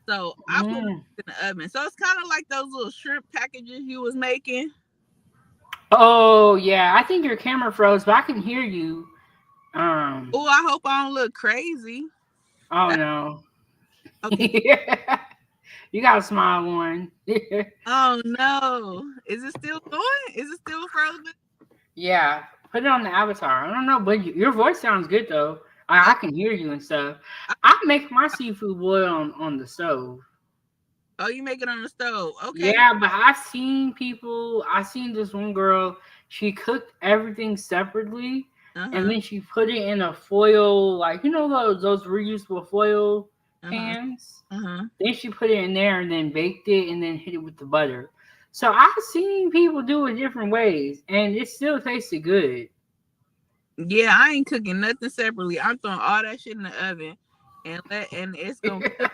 So I put it Mm. in the oven. So it's kind of like those little shrimp packages you was making. Oh yeah, I think your camera froze, but I can hear you. Um. Oh, I hope I don't look crazy. Oh Uh, no. okay. You got a smile one. Oh no. Is it still going? Is it still frozen? Yeah, put it on the avatar. I don't know, but your voice sounds good though. Oh, I can hear you and stuff. I- I make my seafood boil on the stove. oh, you make it on the stove. Okay. Yeah, but I've seen people. I seen this one girl. She cooked everything separately, and Uh-huh. then she put it in a foil, like those reusable foil Uh-huh. pans. Uh-huh. Then she put it in there and then baked it and then hit it with the butter. So I've seen people do it different ways, and it still tasted good. Yeah, I ain't cooking nothing separately. I'm throwing all that shit in the oven and it's gonna cook.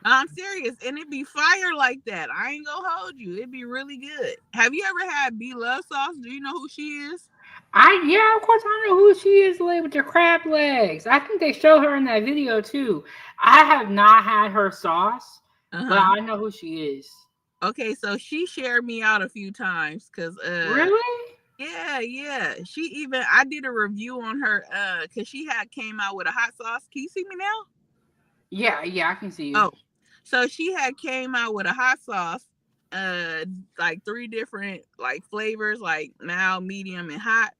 I'm serious, and it be fire like that. I ain't gonna hold you. It be really good. Have you ever had B Love sauce? Do you know who she is? Yeah, of course I know who she is, the lady with the crab legs. I think they show her in that video too. I have not had her sauce, but Uh-huh. I know who she is. Okay, so she shared me out a few times because Really? yeah. I did a review on her because she had came out with a hot sauce. Can you see me now? Yeah, yeah, I can see you. Oh, so she had came out with a hot sauce, like three different like flavors, like mild, medium, and hot.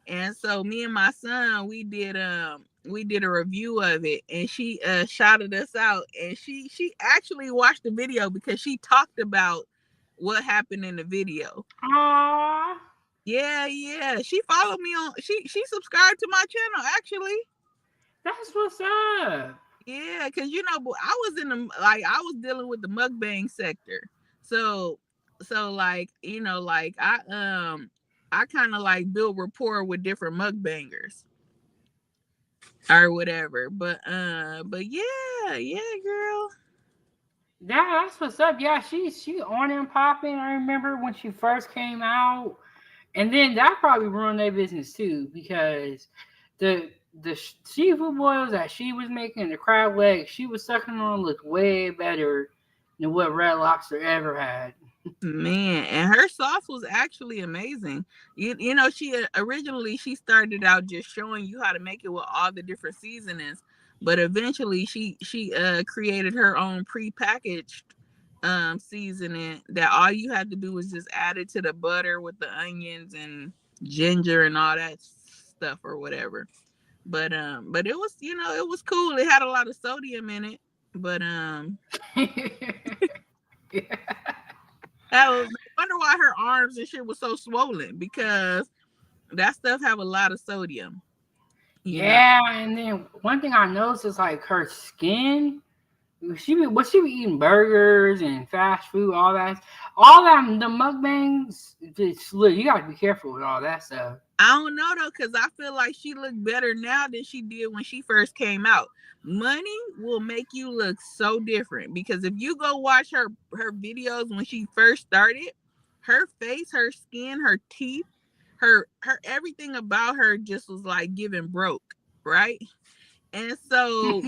And so me and my son, we did a review of it, and she shouted us out, and she actually watched the video because she talked about what happened in the video. Aww, Yeah. She followed me on she subscribed to my channel actually. that's what's up. Yeah, because I was I was dealing with the mukbang sector. So like, like I kind of like build rapport with different mukbangers or whatever. But yeah, girl. Yeah, that's what's up. Yeah, she on and popping. I remember when she first came out, and then that probably ruined their business too because the seafood boils that she was making, the crab legs she was sucking on looked way better than what Red Lobster ever had. Man, and her sauce was actually amazing. She originally she started out just showing you how to make it with all the different seasonings, but eventually she created her own prepackaged seasoning that all you had to do was just add it to the butter with the onions and ginger and all that stuff or whatever. But it was it was cool. It had a lot of sodium in it. But I wonder why her arms and shit was so swollen, because that stuff have a lot of sodium. You know. Yeah, and then one thing I noticed is like her skin. She be eating burgers and fast food, all that. The mukbangs, just look. You gotta be careful with all that stuff. I don't know though, because I feel like she looked better now than she did when she first came out. Money will make you look so different, because if you go watch her videos when she first started, her face, her skin, her teeth, her everything about her just was like giving broke, right? And so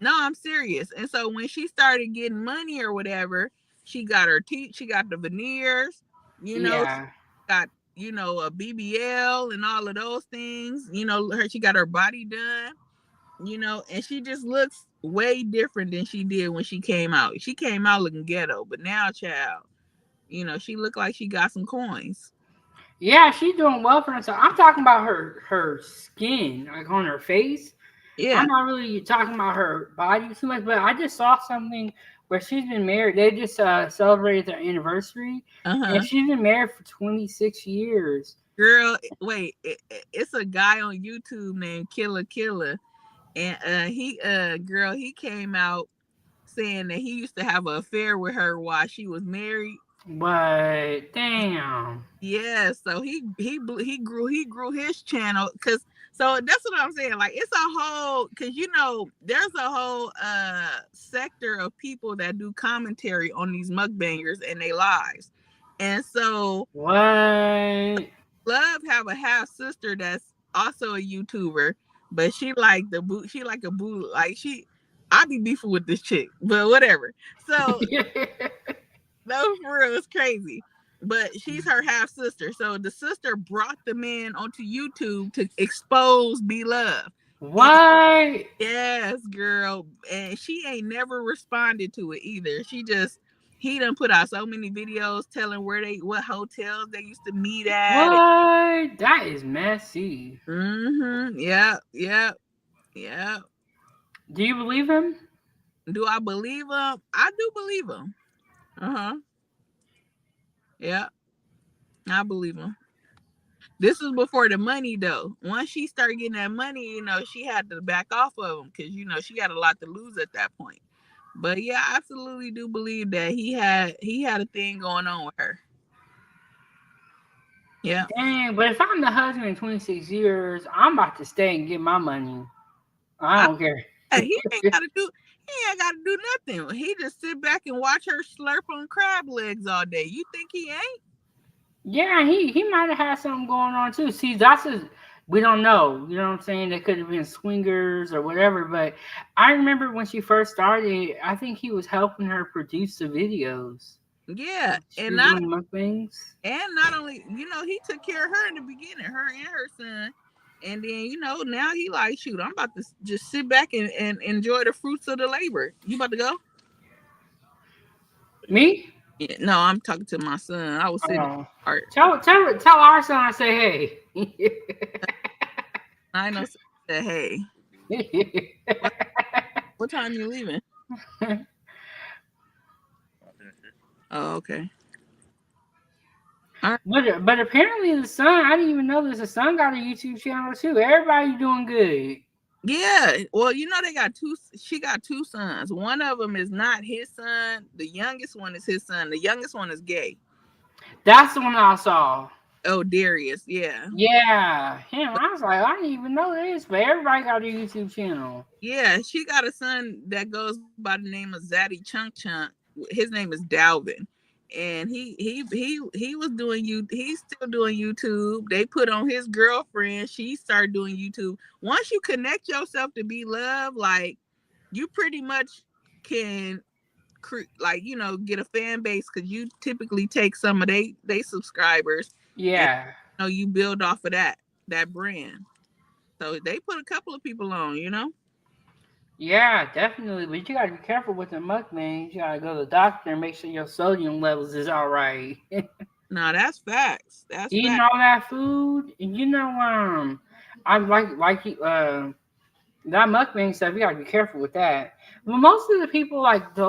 no, I'm serious. And so when she started getting money or whatever, she got her teeth, she got the veneers, you know, Yeah. got a BBL and all of those things. She got her body done. And she just looks way different than she did when she came out. She came out looking ghetto, but now, child, she looked like she got some coins. Yeah, she's doing well for herself. I'm talking about her skin, like on her face. I'm Yeah. not really talking about her body too much, but I just saw something where she's been married. They just celebrated their anniversary, Uh and huh. she's been married for 26 years. Girl, wait, it's a guy on YouTube named Killer, and girl, he came out saying that he used to have an affair with her while she was married. But damn, Yeah, so he grew his channel, because so that's what I'm saying. Like, it's a whole, because there's a whole sector of people that do commentary on these mukbangers and their lives. And so what? Love have a half sister that's also a YouTuber, but she like the boot. She like a boot. Like, I be beefing with this chick, but whatever. So no, for real, it's crazy. But she's her half sister. So the sister brought the man onto YouTube to expose B Love. And What? yes, girl. And she ain't never responded to it either. He done put out so many videos telling what hotels they used to meet at. What? That is messy. Mm-hmm. Yeah, yeah, yeah. Do you believe him? Do I believe him? I do believe him. Uh-huh. Yeah, I believe him. This was before the money, though. Once she started getting that money, she had to back off of him, because she had a lot to lose at that point. But yeah, I absolutely do believe that he had a thing going on with her. Yeah. Dang, but if I'm the husband in 26 years, I'm about to stay and get my money. I I, don't care. he ain't gotta do nothing. He just sit back and watch her slurp on crab legs all day. You think he ain't? Yeah, he might have had something going on too. See, we don't know. You know what I'm saying? They could have been swingers or whatever. But I remember when she first started, I think he was helping her produce the videos. Yeah. She was doing mukbangs. Not only, he took care of her in the beginning, her and her son. And then, now he like, shoot, I'm about to just sit back and enjoy the fruits of the labor. You about to go? Me? Yeah, no, I'm talking to my son. I was sitting Oh, art. tell our son I say hey. I know said, hey, what, what time you leaving? Oh, okay. All right. But apparently the son, I didn't even know this. The son got a YouTube channel too. Everybody doing good. Yeah. Well, they got two. She got two sons. One of them is not his son. The youngest one is his son. The youngest one is gay. That's the one I saw. Oh, Darius. Yeah. Yeah, him. I was like, I didn't even know this, but everybody got a YouTube channel. Yeah. She got a son that goes by the name of Zaddy Chunk Chunk. His name is Dalvin. And he was doing he's still doing YouTube. They put on his girlfriend. She started doing YouTube. Once you connect yourself to Be Love, like, you pretty much can get a fan base, because you typically take some of they subscribers, and Yeah, you build off of that brand. So they put a couple of people on. yeah, definitely. But you gotta be careful with the mukbangs. You gotta go to the doctor and make sure your sodium levels is all right. No, that's facts. That's Eating facts. all that food, and I like That mukbang stuff, you gotta be careful with that. But most of the people, like the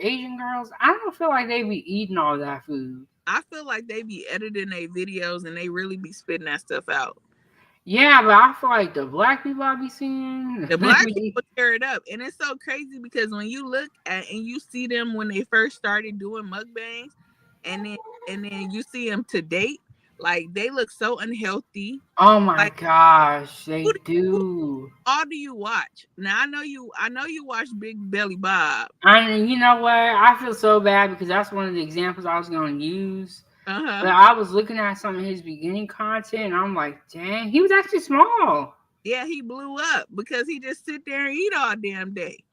Asian girls, I don't feel like they be eating all that food. I feel like they be editing their videos and they really be spitting that stuff out. Yeah, but I feel like the black people I be seeing, The they black be, people tear it up, and it's so crazy because when you look at and you see them when they first started doing mukbangs, and then you see them to date, like they look so unhealthy. oh my Like gosh, they who do, who do. all do you watch? Now I know you watch Big Belly Bob. I mean, you know what? I feel so bad because that's one of the examples I was going to use. Uh huh. But I was looking at some of his beginning content, and I'm like, dang, he was actually small. Yeah, he blew up because he just sit there and eat all damn day.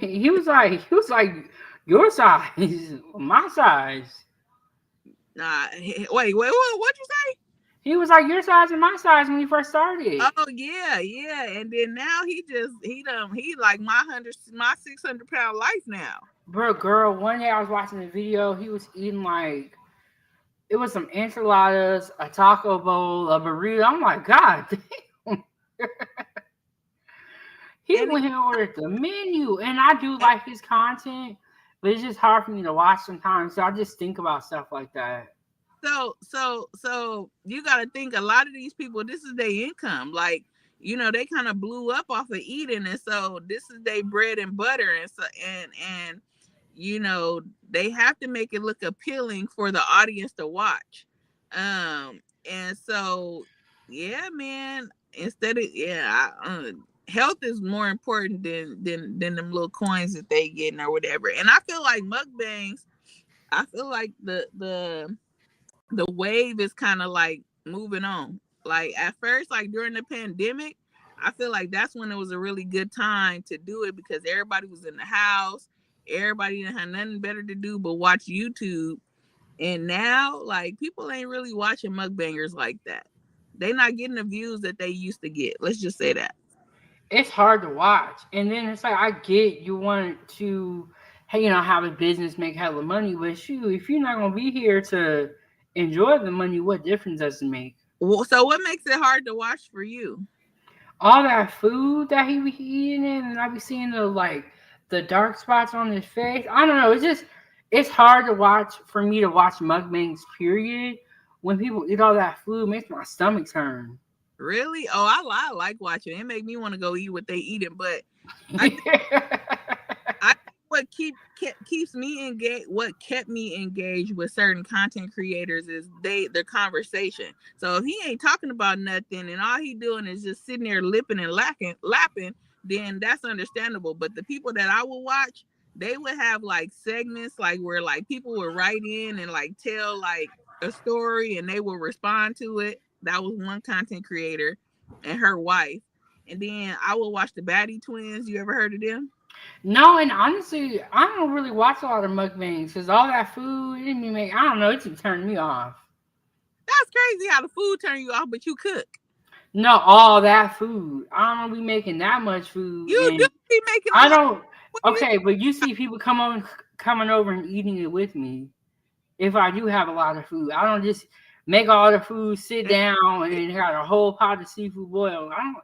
he was like your size, my size. Nah, wait, what'd you say? He was like your size and my size when he first started. Oh yeah, yeah. And then now he like my 600 pound life now. Bro, girl, one day I was watching a video. He was eating like it was some enchiladas, a taco bowl, a burrito. I'm like, God damn. He And went here and ordered the menu, and I do like his content, but it's just hard for me to watch sometimes. So I just think about stuff like that. so you got to think a lot of these people. This is their income. Like they kind of blew up off of eating, and so this is their bread and butter, and so and they have to make it look appealing for the audience to watch. And so yeah, man. Instead of health is more important than them little coins that they getting or whatever. And I feel like mukbangs. I feel like the wave is kind of like moving on. Like at first, like during the pandemic, I feel like that's when it was a really good time to do it because everybody was in the house. Everybody didn't have nothing better to do but watch YouTube. And now, like, people ain't really watching mukbangers like that. They not getting the views that they used to get. Let's just say that. It's hard to watch, and then it's like I get you want to, hey, have a business, make hella money, but shoot, if you're not gonna be here to enjoy the money, what difference does it make? Well, so what makes it hard to watch for you? All that food that he be eating, and I be seeing the dark spots on his face. I don't know. It's hard to watch for me to watch mukbangs. Period. When people eat all that food, it makes my stomach turn. Really? Oh, I like watching. It make me want to go eat what they eating. But I think, I think keeps me engaged. What kept me engaged with certain content creators is their conversation. So if he ain't talking about nothing and all he doing is just sitting there lipping and lapping, then that's understandable. But the people that I would watch, they would have like segments like where like people would write in and like tell like a story and they would respond to it. That was one content creator and her wife. And then I would watch the Baddie twins. You ever heard of them? No, and honestly, I don't really watch a lot of mukbangs because all that food, it me make. I don't know, it just turned me off. That's crazy how the food turn you off, but you cook. No, all that food. I don't be making that much food, You do and be making a I lot. don't. What do you Okay, but you see people coming over and eating it with me. If I do have a lot of food, I don't just make all the food, sit down, and got a whole pot of seafood boil. I don't.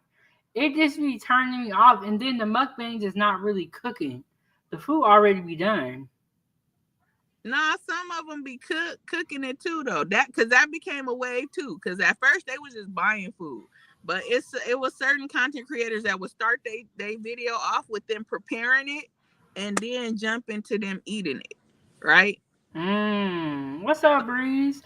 It just be turning me off, and then the mukbangs is not really cooking. The food already be done. Nah, some of them be cooking it too though. Because that became a wave too. Because at first they was just buying food, but it was certain content creators that would start they video off with them preparing it, and then jump into them eating it, right? What's up, Breeze?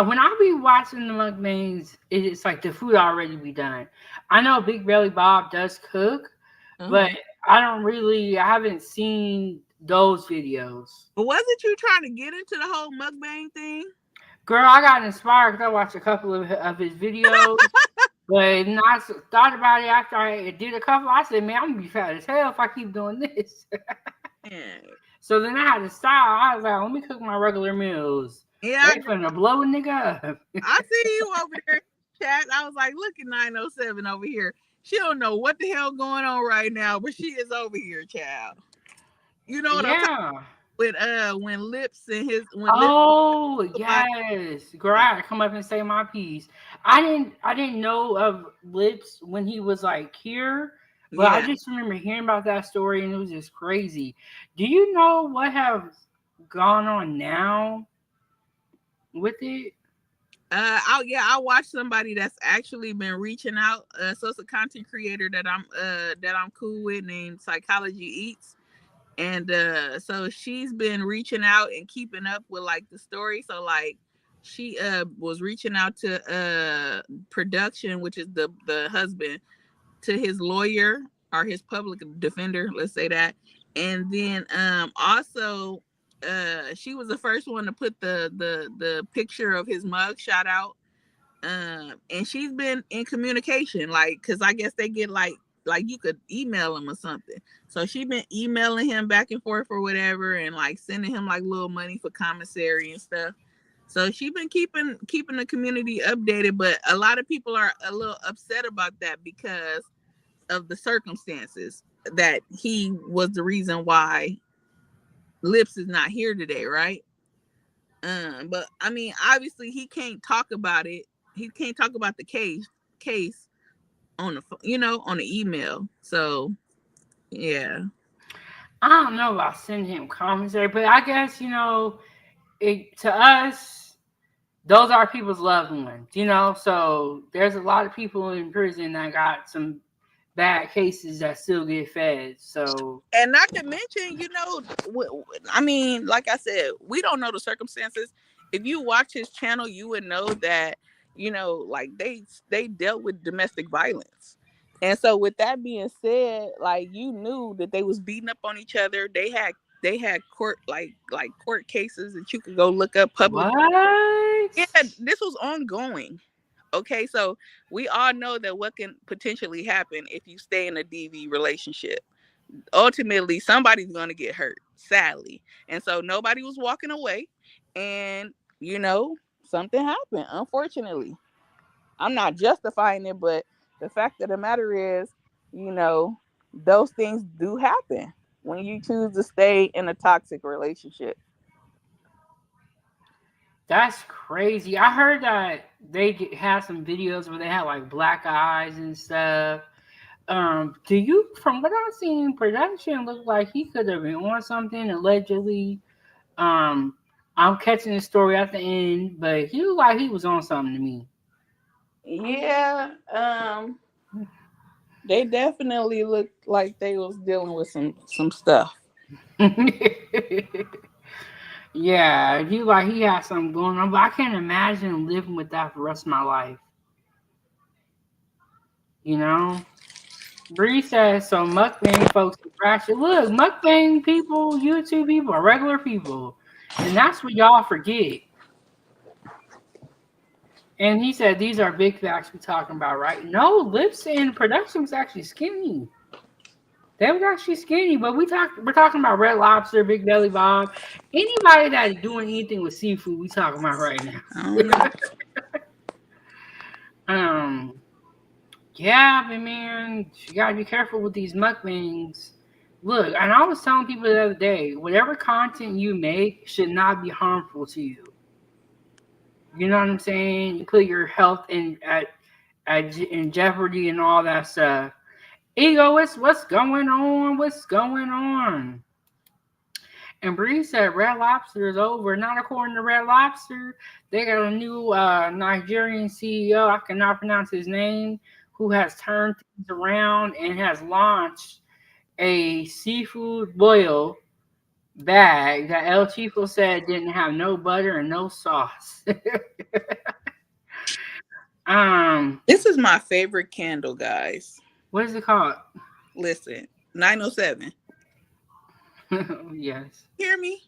When I be watching the mukbangs, it's like the food already be done. I know Big Belly Bob does cook, but Uh-huh. I haven't seen those videos. But wasn't you trying to get into the whole mukbang thing? Girl, I got inspired because I watched a couple of his videos, but then I thought about it after I did a couple. I said, man, I'm gonna be fat as hell if I keep doing this. Yeah. So then I had to stop. I was like, let me cook my regular meals. Yeah, They finna blow a nigga up. I see you over there, chat. I was like, look at 907 over here. She don't know what the hell going on right now, but she is over here, child. You know what I'm talking Yeah. with when lips and his when lips Oh like yes, girl, I had to come up and say my piece. I didn't know of Lips when he was like here. But I Yeah. just remember hearing about that story and it was just crazy. Do you know what have gone on now with it? I watched somebody that's actually been reaching out. So it's a content creator that I'm cool with named Psychology Eats. And so she's been reaching out and keeping up with like the story. So like she was reaching out to production, which is the husband, to his lawyer or his public defender, let's say that. And then also she was the first one to put the picture of his mug shot out. And she's been in communication, like, because I guess they get like you could email him or something. So she been emailing him back and forth or whatever, and like sending him like little money for commissary and stuff. So she been keeping the community updated, but a lot of people are a little upset about that because of the circumstances, that he was the reason why Lips is not here today, right? But I mean, obviously he can't talk about it. He can't talk about the case on the on the email. So yeah. I don't know about sending him commentary, but I guess, to us, those are people's loved ones. So there's a lot of people in prison that got some bad cases that still get fed. So, And not to mention, I mean, like I said, we don't know the circumstances. If you watch his channel, you would know that, like they dealt with domestic violence. And so with that being said, like you knew that they was beating up on each other. They had court court cases that you could go look up public. what? Yeah, this was ongoing. Okay, so we all know that what can potentially happen if you stay in a DV relationship. Ultimately somebody's going to get hurt, sadly. And so nobody was walking away, and something happened, unfortunately. I'm not justifying it, but the fact of the matter is, you know those things do happen when you choose to stay in a toxic relationship. That's crazy. I heard that had some videos where they had like black eyes and stuff. From what I've seen, production looked like he could have been on something allegedly. Um, I'm catching the story at the end, but he looked like he was on something to me. Yeah, they definitely looked like they was dealing with some stuff. Yeah, he had something going on, but I can't imagine living with that for the rest of my life. You know? Bree says so mukbang folks are ratchet. Look, mukbang people, YouTube people are regular people. And that's what y'all forget. And he said these are big facts we're talking about, right? No, Lips and production was actually skinny. They was actually skinny, but we're talking about Red Lobster, Big Belly Bob. Anybody that's doing anything with seafood, we talking about right now. I don't know. um Yeah, but man, you gotta be careful with these mukbangs. Look, and I was telling people the other day, whatever content you make should not be harmful to you. You know what I'm saying? You put your health in jeopardy and all that stuff. Ego, what's going on? What's going on? And Bree said Red Lobster is over. Not according to Red Lobster. They got a new Nigerian CEO. I cannot pronounce his name. Who has turned things around and has launched a seafood boil bag that El Chico said didn't have no butter and no sauce. um, This is my favorite candle, guys. what is it called? Listen, 907. Yes. Hear me?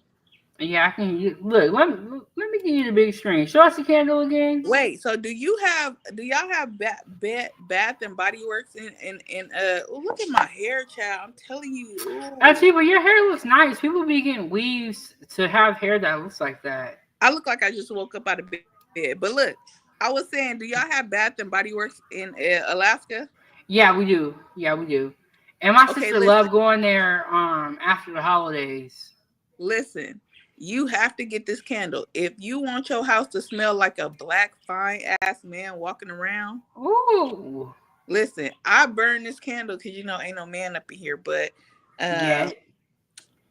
Yeah, I can look. Let me give you the big screen. Show us the candle again. Wait, so do y'all have Bath and Body Works look at my hair, child. I'm telling you. Actually, but your hair looks nice. People be getting weaves to have hair that looks like that. I look like I just woke up out of bed. But look, I was saying, do y'all have Bath and Body Works in Alaska? Yeah, we do. Yeah, we do. And my Okay, sister listen. loved going there after the holidays. Listen, you have to get this candle. If you want your house to smell like a black, fine ass man walking around, Ooh. Listen, I burn this candle because ain't no man up in here, but Yeah.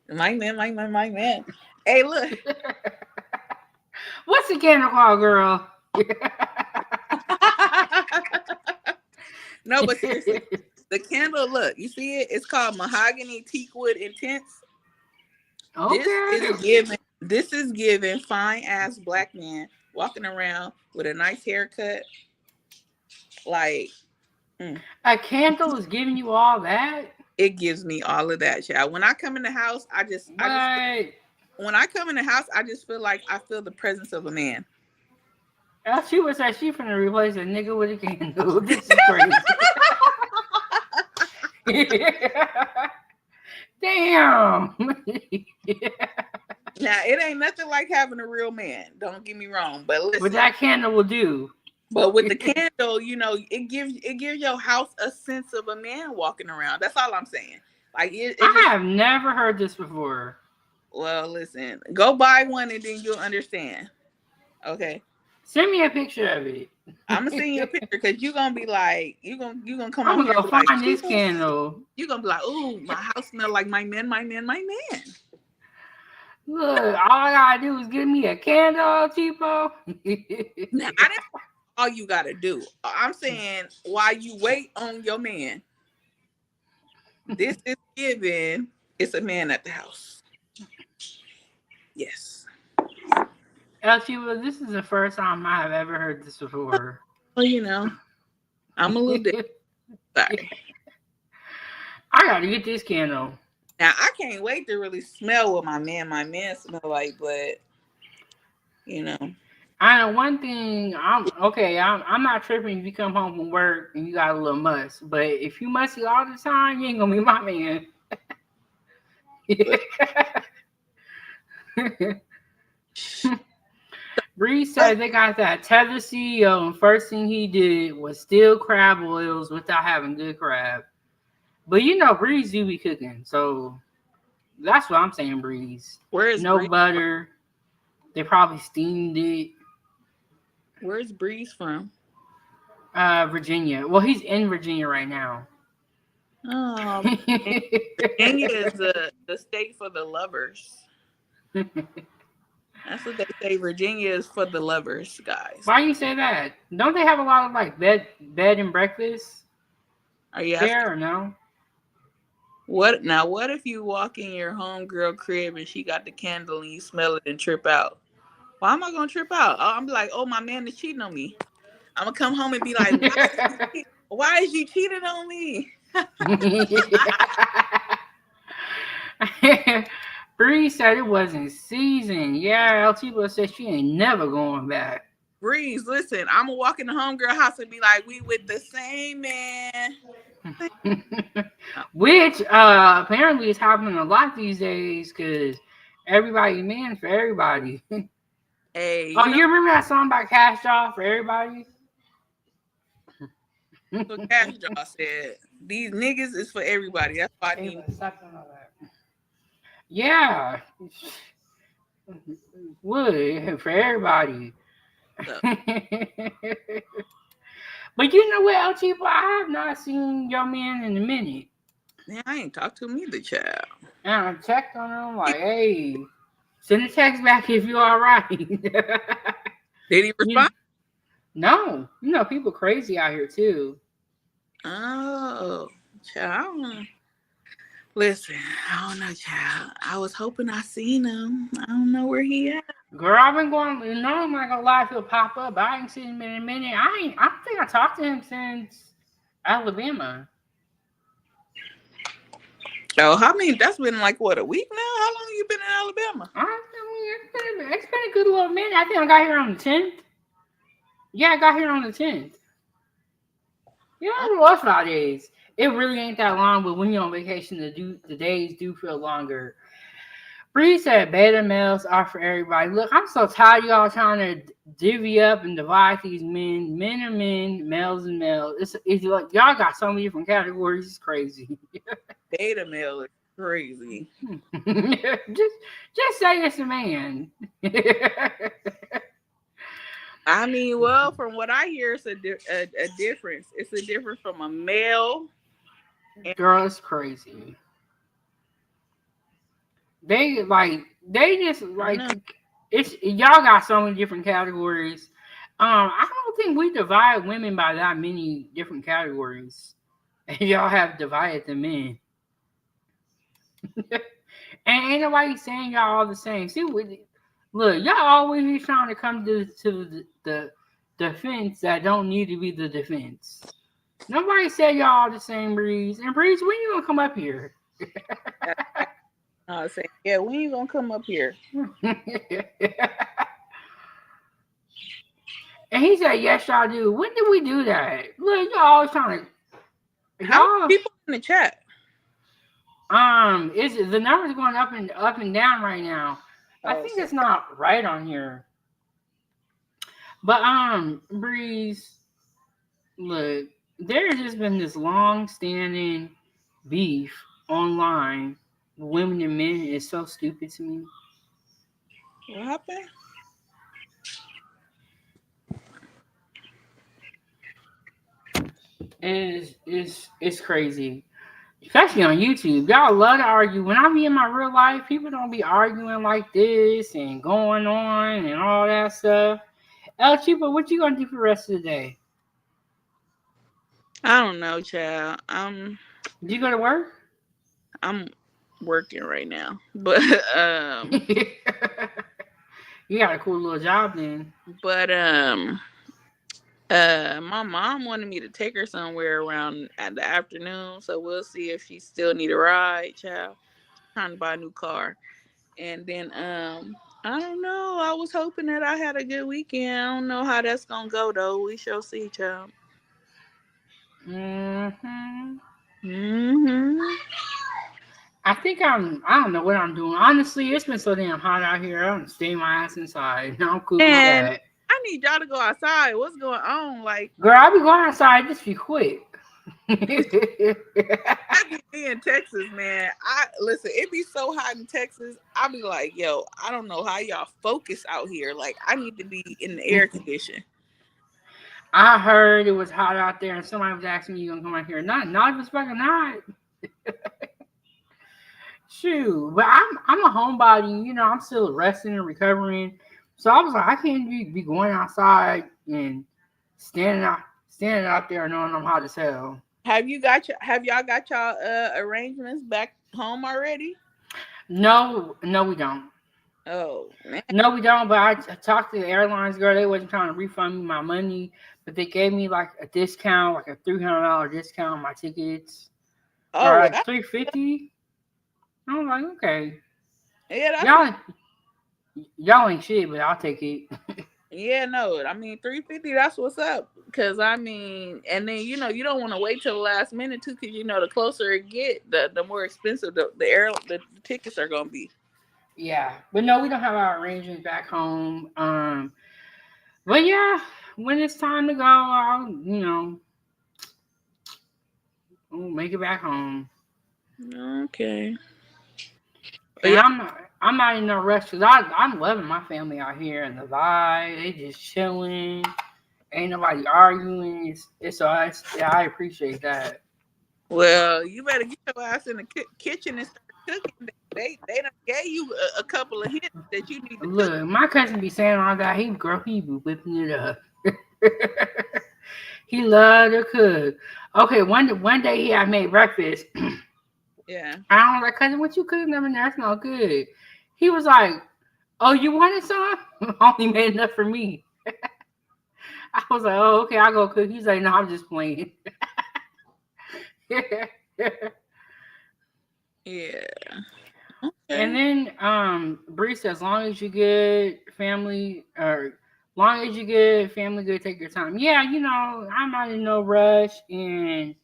my man. Hey, look. What's the candle called, girl? No, but seriously, the candle, look, you see it? It's called Mahogany Teakwood Intense. Okay. This is given fine ass black man walking around with a nice haircut. Like A candle is giving you all that? it gives me all of that, child. When I come in the house, What? when I come in the house, I just feel like I feel the presence of a man. She was like, she finna replace a nigga with a candle. This is crazy. Damn. Now it ain't nothing like having a real man. Don't get me wrong, but listen. What that candle will do. But with the candle, it gives your house a sense of a man walking around. That's all I'm saying. Like I have never heard this before. Well, listen, go buy one and then you'll understand. Okay. Send me a picture of it. I'm gonna send you a picture because you're gonna be like, you're gonna come I'm on gonna here go and find be like, this candle. you're gonna be like, ooh, my house smell like my man. Look, all I gotta do is give me a candle, cheapo. Now, I didn't all you gotta do. I'm saying while you wait on your man, this is given. It's a man at the house. Yes. Cheapo, this is the first time I have ever heard this before. Well, I'm a little bit sorry. I gotta get this candle. Now I can't wait to really smell what my man smell like, but I know one thing. I'm not tripping if you come home from work and you got a little must. But if you musty all the time, you ain't gonna be my man. Bree said they got that Tether CEO, and first thing he did was steal crab oils without having good crab. But Breeze do be cooking, so that's what I'm saying, Breeze. Where is no Breeze? Butter? They probably steamed it. Where's Breeze from? Virginia. Well, he's in Virginia right now. Oh, Virginia is the state for the lovers. That's what they say. Virginia is for the lovers, guys. Why you say that? Don't they have a lot of like bed and breakfast? Are you there or no? What if you walk in your homegirl crib and she got the candle and you smell it and trip out? Why am I gonna trip out? I'm like, oh, my man is cheating on me. I'm gonna come home and be like, why is you cheating on me? Bree said it wasn't seasoned. Yeah, LT said she ain't never going back. Breeze, listen, I'm gonna walk in the homegirl house and be like, we with the same man. Which apparently is happening a lot these days because everybody man for everybody. Hey, you remember that song by Cash Doll for everybody? So Cash Doll said, "These niggas is for everybody." That's why I need. Yeah, would for everybody. So. But you know what, El Chipo? I have not seen your man in a minute. Man, I ain't talked to him either, child. And I checked on him like, hey, send a text back if you all right. Did he respond? No. People crazy out here too. Oh, child. Listen, I don't know, child. I was hoping I seen him. I don't know where he at. Girl, I've been going. I'm not gonna lie, if he'll pop up. But I ain't seen him in a minute. I think I talked to him since Alabama. Oh, that's been like what, a week now? How long you been in Alabama? It's been a good little minute. I think I got here on the 10th. Yeah, I got here on the 10th. Yeah, it was 5 days. It really ain't that long, but when you're on vacation, the days do feel longer. Bree said beta males are for everybody. Look, I'm so tired of y'all trying to divvy up and divide these men. Men are men, males and males. It's like y'all got so many different categories. It's crazy. Beta male is crazy. just say it's a man. I mean, well, from what I hear, it's a difference. It's a difference from a male. And Girl, it's crazy. They just I don't know. it's y'all got so many different categories. I don't think we divide women by that many different categories. And y'all have divided them in. And ain't nobody saying y'all all the same. Look, y'all always trying to come to the defense that don't need to be the defense. Nobody said y'all all the same, Breeze. And Breeze, when you gonna come up here? I was saying, yeah, when you gonna come up here? And he said, "Yes, y'all do." When did we do that? Look, y'all always trying to How many y'all. people in the chat? Is the numbers going up and down right now? I Oh, think so it's not right on here. But Breeze, look, there's just been this long standing beef online. Women and men is so stupid to me. what happened? It's crazy. Especially on YouTube. Y'all love to argue. When I be in my real life, people don't be arguing like this and going on and all that stuff. El Chico, what you gonna do for the rest of the day? I don't know, child. Did you go to work? I'm working right now, but You got a cool little job then. but my mom wanted me to take her somewhere around at the afternoon, so we'll see if she still need a ride, child. Trying to buy a new car. And then I don't know. I was hoping that I had a good weekend. I don't know how that's gonna go though. We shall see, child. Hmm. Hmm. I don't know what I'm doing. Honestly, it's been so damn hot out here. I'm staying my ass inside. I'm cool with And that. I need y'all to go outside. What's going on? Like Girl, I'll be going outside just be quick. I be in Texas, man. I listen. It be so hot in Texas. I be like, yo, I don't know how y'all focus out here. Like I need to be in the air condition. I heard it was hot out there, and somebody was asking me, "You gonna come out here?" Not if it's fucking hot. Shoot, but I'm a homebody. You know, I'm still resting and recovering. So I was like, I can't be going outside and standing out standing out there knowing I'm hot as hell. Have y'all got y'all arrangements back home already? No, no, we don't. Oh man. No, we don't. But I talked to the airlines girl. They wasn't trying to refund me my money, but they gave me like a discount, like a $300 discount on my tickets, or Oh well, like 350. I was like, okay, yeah, that's what. y'all, y'all ain't shit, but I'll take it. Yeah, no, I mean 350. That's what's up. Cause I mean, and then you don't want to wait till the last minute too, cause the closer it get, the more expensive the tickets are gonna be. Yeah, but no, we don't have our arrangements back home. But yeah, when it's time to go, I'll make it back home. Okay. But And yeah, I'm not in no rush because I'm loving my family out here and the vibe. They just chilling. Ain't nobody arguing. It's us. Yeah, I appreciate that. well, you better get your ass in the kitchen and start cooking. They done gave you a couple of hints that you need to cook. Look, my cousin be saying all that. He be whipping it up. He love to cook. Okay, one day he had made breakfast. Yeah. I was like, cousin, what you cooking up in there? That's not good. He was like, oh, you wanted some? Only made enough for me. I was like, oh, okay, I'll go cook. He's like, no, I'm just playing. Yeah. And Okay. then Bree said, as long as you good family or long as you good family good, take your time. Yeah, I'm not in no rush, and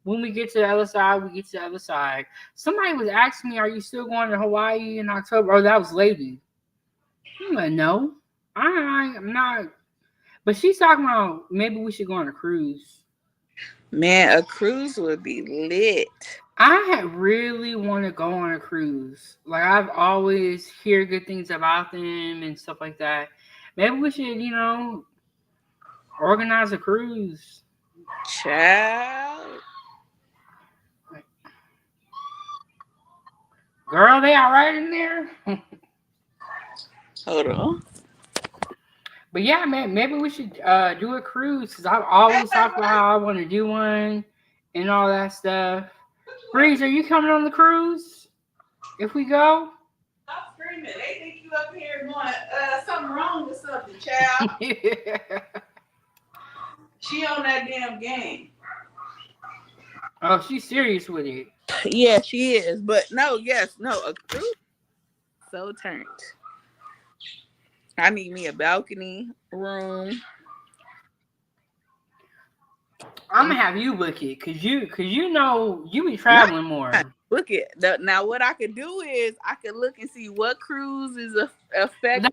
when we get to the other side, we get to the other side. Somebody was asking me, are you still going to Hawaii in October? Oh, that was Lady. I'm like, no, I'm not. But she's talking about maybe we should go on a cruise. Man, a cruise would be lit. I really want to go on a cruise. Like I've always hear good things about them and stuff like that. Maybe we should, organize a cruise. Child. Girl, they all right in there? Hold on. But yeah, man, maybe we should do a cruise because I've always talked about how I want to do one and all that stuff. Breeze, are you coming on the cruise if we go? Stop screaming. They think you up here going, something wrong with something, child. She on that damn game. Oh, she's serious with it. Yeah, she is. But no, yes, no, a cruise so turned. I need me a balcony room. I'm gonna have you book it cause you know you be Not traveling more. look at now. What I could do is I could look and see what cruise is affect.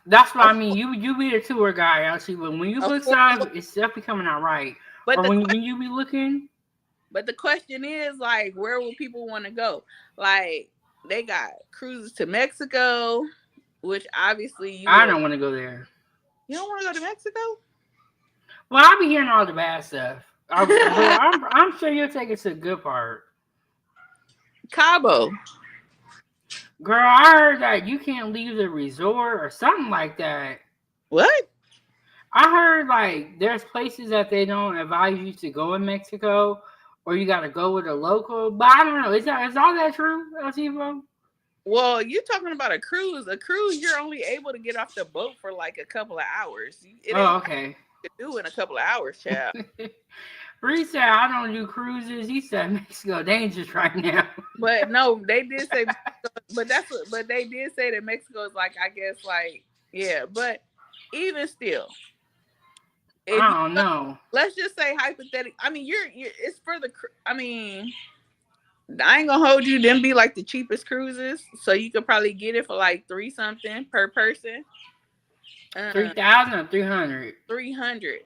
That's what I mean. You be the tour guy, actually, but when you book stuff, it's definitely coming out right. But Or when you be looking, the question is like, where will people want to go? Like they got cruises to Mexico, which obviously you I will. don't want to go there. You don't want to go to Mexico? Well, I'll be hearing all the bad stuff. But I'm sure you'll take it to the good part. Cabo. Girl, I heard that you can't leave the resort or something like that. What? I heard like there's places that they don't advise you to go in Mexico, or you got to go with a local. But I don't know. Is all that true, Lativo? Well, you're talking about a cruise. A cruise, you're only able to get off the boat for like a couple of hours. It ain't Oh, okay. to do in a couple of hours, child. Bree said I don't do cruises. He said Mexico dangerous right now. But no, they did say, but they did say that Mexico is like, I guess, like, yeah. But even still, if I you, don't know. let's just say hypothetically, I mean, it's for the, I mean, I ain't gonna hold you. Them be like the cheapest cruises, so you could probably get it for like 3 something per person. 3,000 or 300? 300.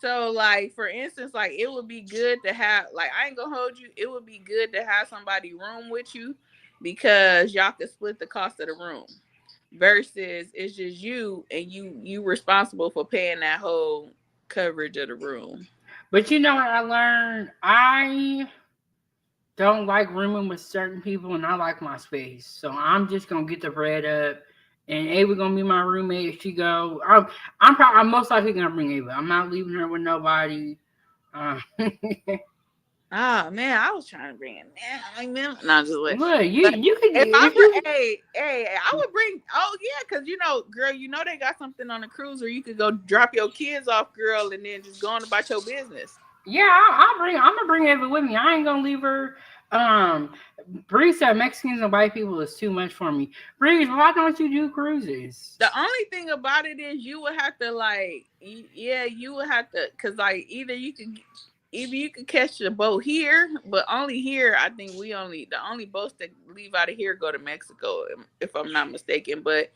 So, like, for instance, like, it would be good to have, like, I ain't gonna hold you. It would be good to have somebody room with you because y'all could split the cost of the room versus it's just you and you responsible for paying that whole coverage of the room. But you know what I learned? I don't like rooming with certain people, and I like my space. So I'm just gonna get the bread up, and Ava gonna be my roommate if she go. I'm most likely gonna bring Ava. I'm not leaving her with nobody. Ah man, I was trying to bring it. Man, like man, no, just like. Look, But you could if I if you. I would bring. Oh yeah, because girl, they got something on the cruise where you could go drop your kids off, girl, and then just go on about your business. Yeah, I'll bring. I'm gonna bring Ava with me. I ain't gonna leave her. Bree said Mexicans and white people is too much for me. Bree, why don't you do cruises? The only thing about it is you would have to like, you would have to, cause like either you could catch the boat here, but only here. I think the only boats that leave out of here go to Mexico, if I'm not mistaken. But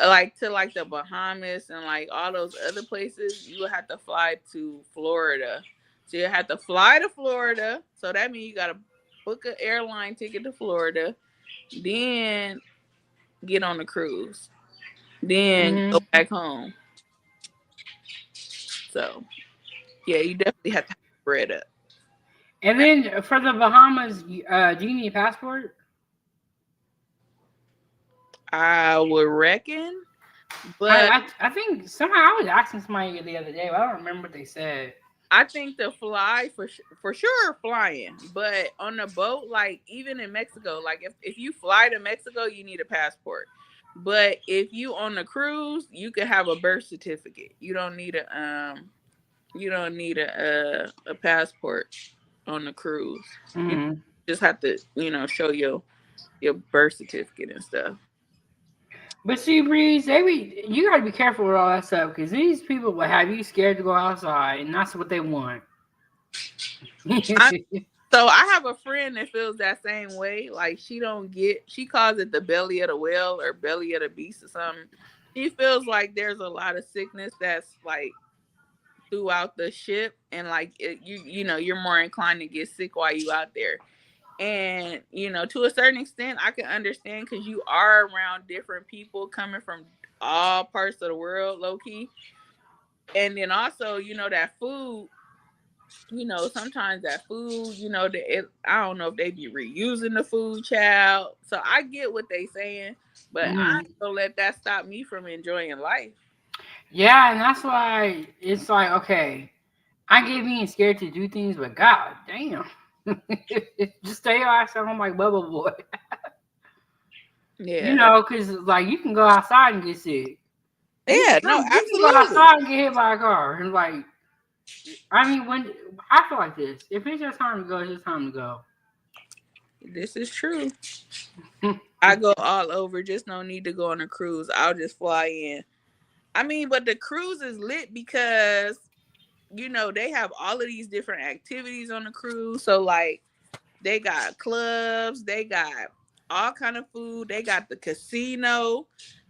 like to like the Bahamas and like all those other places, you would have to fly to Florida. So you have to fly to Florida. So that means you gotta book an airline ticket to Florida, then get on the cruise, then go Mm-hmm. back home. So yeah, you definitely have to have bread up. And then for the Bahamas, do you need a passport? I would reckon, but I think somehow I was asking somebody the other day, but I don't remember what they said. I think the fly for sure flying, but on the boat, like even in Mexico, like if you fly to Mexico, you need a passport. But if you on the cruise, you could have a birth certificate. You don't need a passport on the cruise. You Mm-hmm. just have to, show your birth certificate and stuff. But see, Breeze, you gotta be careful with all that stuff because these people will have you scared to go outside, and that's what they want. So I have a friend that feels that same way. Like she calls it the belly of the whale or belly of the beast or something. She feels like there's a lot of sickness that's like throughout the ship, and like you're more inclined to get sick while you out there. And to a certain extent, I can understand because you are around different people coming from all parts of the world, low key. And then also, that food, sometimes that food, I don't know if they be reusing the food, child. So I get what they saying, but I Mm. ain't gonna let that stop me from enjoying life. Yeah, and that's why it's like, okay, I get being scared to do things, but god damn. Just stay your ass at home like Bubble Boy. Yeah. Because like you can go outside and get sick. Yeah, no, You can go absolutely. outside and get hit by a car. And like, I mean, when I feel like this, if it's your time to go, it's your time to go. This is true. I go all over, just no need to go on a cruise. I'll just fly in. I mean, but the cruise is lit because they have all of these different activities on the cruise. So like they got clubs, they got all kind of food, they got the casino.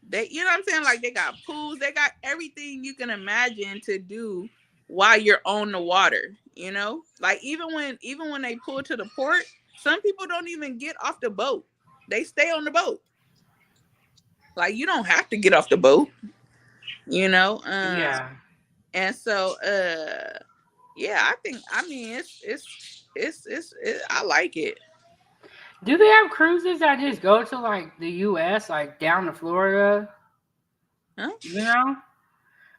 They what I'm saying? Like they got pools, they got everything you can imagine to do while you're on the water, Like even when they pull to the port, some people don't even get off the boat. They stay on the boat. Like you don't have to get off the boat, you know? Yeah. And so yeah, I mean I like it. Do they have cruises that just go to like the U.S., like down to Florida? Huh? You know?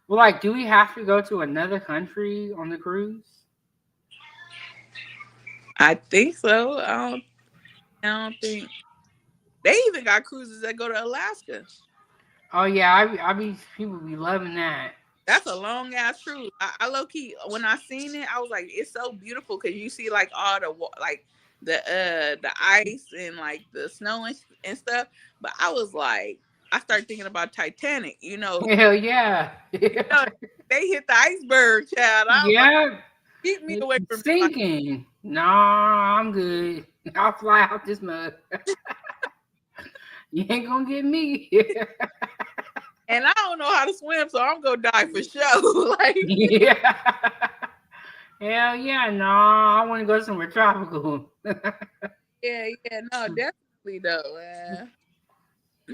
Well, like, do we have to go to another country on the cruise? I think so. I don't think they even got cruises that go to Alaska. Oh yeah, I be people be loving that. That's a long ass cruise. I low key when I seen it, I was like, it's so beautiful because you see like all the like the ice and like the snow and stuff. But I was like, I started thinking about Titanic. Hell yeah. You know, they hit the iceberg, child. I was like, Yeah, keep me away from it. Like, sinking. Nah, I'm good. I'll fly out this mug. You ain't gonna get me. and I don't know how to swim, so I'm gonna die for sure. Like, Yeah. Hell yeah, nah. I want to go somewhere tropical. yeah, no, definitely though,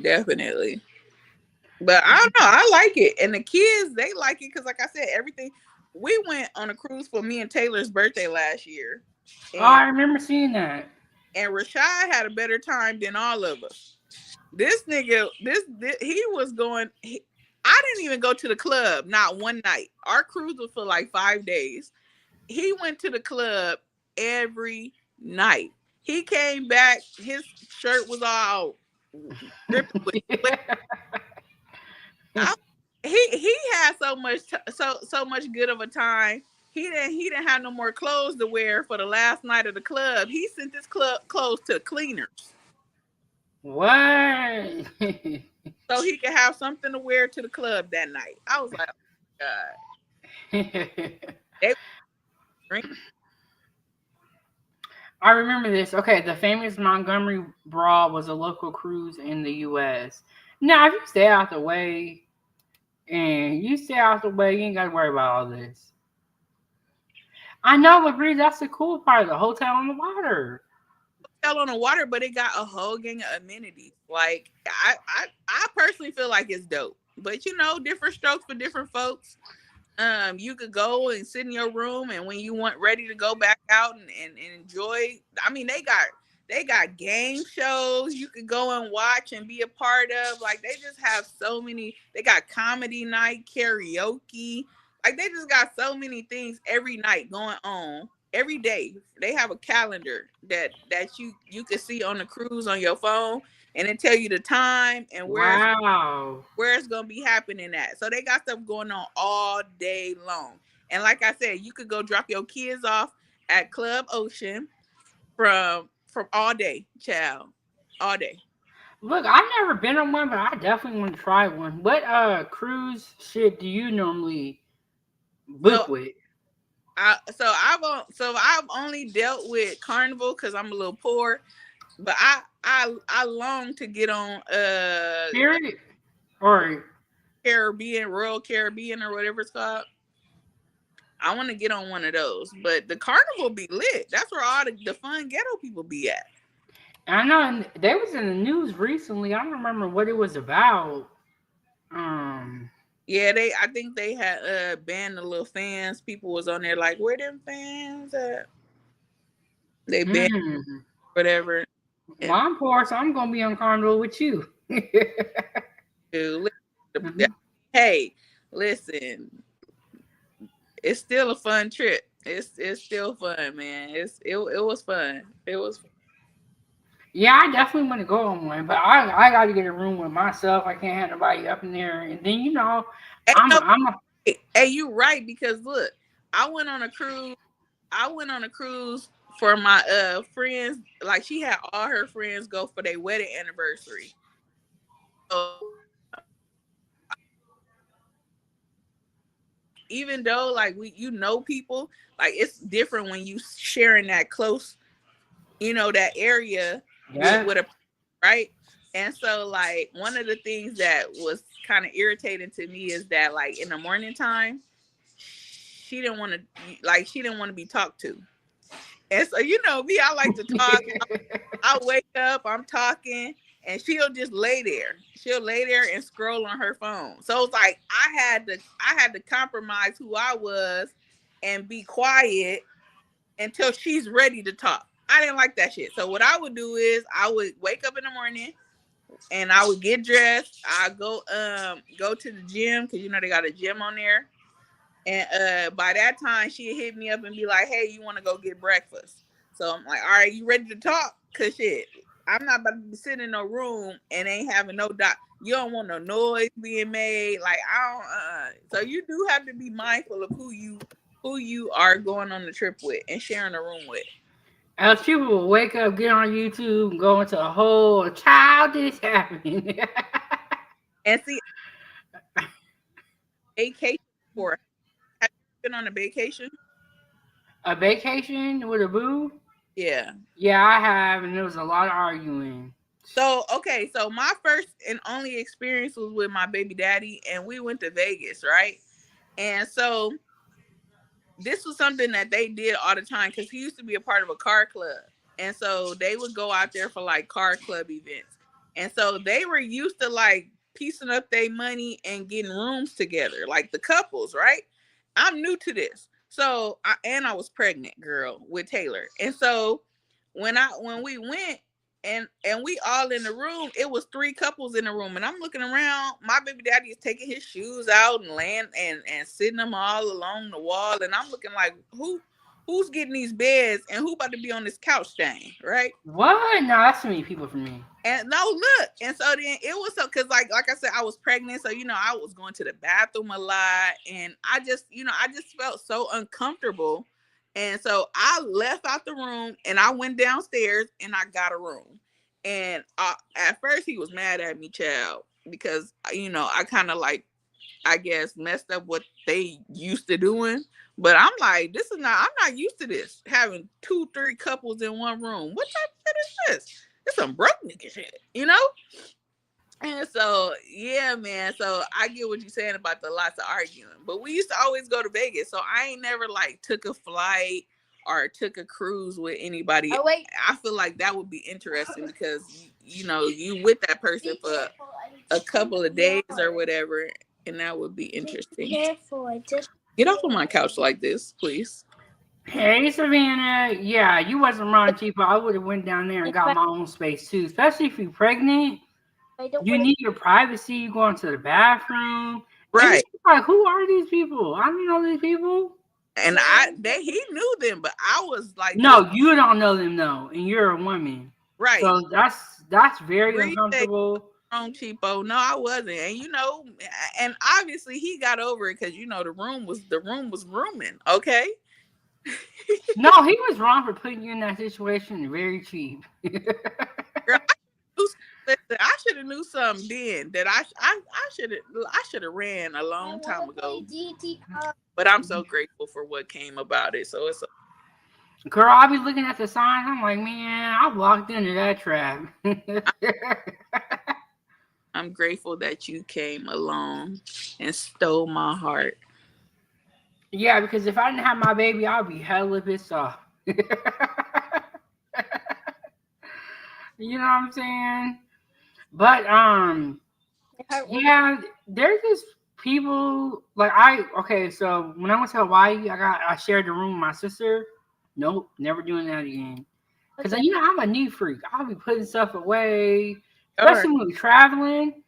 definitely. But I don't know. I like it, and the kids they like it because, like I said, everything. We went on a cruise for me and Taylor's birthday last year, Oh, and I remember seeing that. Rashad had a better time than all of us. This nigga, this he was going. I didn't even go to the club not one night. Our cruise was for like 5 days. He went to the club every night. He came back. His shirt was all dripping with sweat. I, he had so much good of a time. He didn't have no more clothes to wear for the last night of the club. He sent his club clothes to cleaners What? so he could have something to wear to the club that night. I was like, oh God, they drink. I remember this. Okay, the famous Montgomery Brawl was a local cruise in the U.S. Now, if you stay out the way you ain't got to worry about all this. I know, but Bree, that's the cool part of the hotel on the water. Hotel on the water, but it got a whole gang of amenities. Like I personally feel like it's dope. But different strokes for different folks. You could go and sit in your room, and when you want ready to go back out and enjoy, I mean, they got game shows you could go and watch and be a part of. Like they just have so many. They got comedy night, karaoke. Like they just got so many things every night going on. Every day they have a calendar that you can see on the cruise on your phone, and it tell you the time and Wow. where it's gonna be happening at. So they got stuff going on all day long. And like I said, you could go drop your kids off at Club Ocean from all day, child, all day. Look, I've never been on one, but I definitely want to try one. What cruise ship do you normally So book with? I've only dealt with Carnival because I'm a little poor, but I long to get on Spirit or Caribbean, Royal Caribbean or whatever it's called. I want to get on one of those, but the Carnival be lit. That's where all the fun ghetto people be at. I know they was in the news recently. I don't remember what it was about. Um, Yeah, they. I think they had banned the little fans. People was on there like, where them fans at? They banned mm, whatever. well, And I'm poor, so I'm gonna be on Carnival with you. to Mhm. hey, listen, it's still a fun trip. It's still fun, man. It was fun. It was. Yeah, I definitely want to go on one, but I got to get a room with myself. I can't have nobody up in there, and then Hey, no, I'm a, hey, you right because look, I went on a cruise. I went on a cruise for my friends. Like she had all her friends go for their wedding anniversary. So even though like you know people, like it's different when you sharing that close, that area with yeah. a right. And so like one of the things that was kind of irritating to me is that like in the morning time, she didn't want to be talked to. And so me, I like to talk. I wake up, I'm talking, and she'll just lay there. She'll lay there and scroll on her phone. So it's like I had to compromise who I was and be quiet until she's ready to talk. I didn't like that shit. So what I would do is I would wake up in the morning and I would get dressed. I go to the gym because they got a gym on there. And by that time, she'd hit me up and be like, "Hey, you want to go get breakfast?" So I'm like, "All right, you ready to talk?" Cause shit, I'm not about to be sitting in no room and ain't having no dot. You don't want no noise being made. Like I don't. So you do have to be mindful of who you are going on the trip with and sharing a room with. Else people will wake up, get on YouTube, and go into a whole childish happening. And see, vacation for have you been on a vacation? A vacation with a boo? Yeah. Yeah, I have, and there was a lot of arguing. So okay, so my first and only experience was with my baby daddy, and we went to Vegas, right? And so this was something that they did all the time because he used to be a part of a car club. And so they would go out there for like car club events. And so they were used to like piecing up their money and getting rooms together, like the couples, right? I'm new to this. So I was pregnant, girl, with Taylor. And so when we went and we all in the room, it was three couples in the room. And I'm looking around, my baby daddy is taking his shoes out and laying and sitting them all along the wall. And I'm looking like, who's getting these beds and who about to be on this couch thing, right? What? No, that's too many people for me. And no, look, and so then it was so because like I said, I was pregnant, so I was going to the bathroom a lot, and I just felt so uncomfortable, and so I left out the room and I went downstairs and I got a room, and at first he was mad at me, child, because I kind of like I guess messed up what they used to doing. But I'm like, I'm not used to this. Having two, three couples in one room. What type of shit is this? It's some broke nigga shit. And so, yeah, man. So I get what you're saying about the lots of arguing. But we used to always go to Vegas. So I ain't never like took a flight or took a cruise with anybody. Oh, wait. I feel like that would be interesting because you with that person for a couple of days or whatever, and that would be interesting. Careful, just get off of my couch like this, please. Hey, Savannah. Yeah, you wasn't wrong, Chief. I would have went down there and got my own space too. Especially if you're pregnant, you need your privacy. You go into the bathroom, and Right. it's like, who are these people? I don't know these people. And he knew them, but I was like, just No, you don't know them though, and you're a woman. right. So that's very Breathe uncomfortable. wrong, cheapo. No, I wasn't. And and obviously he got over it because the room was rooming. Okay. No, he was wrong for putting you in that situation. Very cheap. Girl, listen, I should have knew something then that I should have ran a long time ago. But I'm so grateful for what came about it. So it's Girl, I'll be looking at the signs. I'm like, man, I walked into that trap. I'm grateful that you came along and stole my heart. Yeah, because if I didn't have my baby, I'd be hella pissed off. You know what I'm saying? But Yeah, there's just people like okay, so when I went to Hawaii, I shared the room with my sister. Nope, never doing that again. Cause you know I'm a neat freak. I'll be putting stuff away, All right. especially when we're traveling.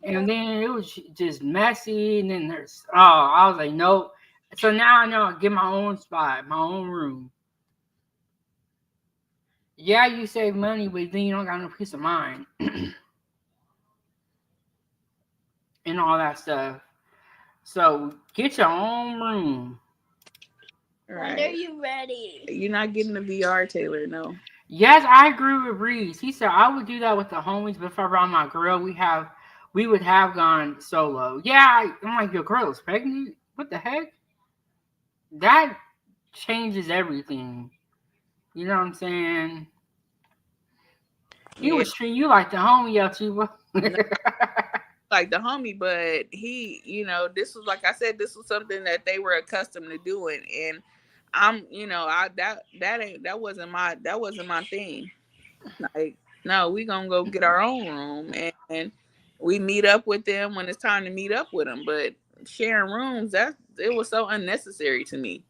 And then it was just messy. And then I was like, nope. So now I know I get my own spot, my own room. Yeah, you save money, but then you don't got no peace of mind and all that stuff. So get your own room. All right. When are you ready? You're not getting the VR, Taylor. No. Yes, I agree with Reese. He said I would do that with the homies, but if I brought my girl, we would have gone solo. Yeah, I'm like, your girl is pregnant? What the heck? That changes everything. You know what I'm saying? He Yeah. was treating you like the homie, yo, Chiba. Like the homie, but he, this was like I said, this was something that they were accustomed to doing, and I that wasn't my thing. Like, no, we gonna go get our own room, and we meet up with them when it's time to meet up with them. But sharing rooms, that it was so unnecessary to me.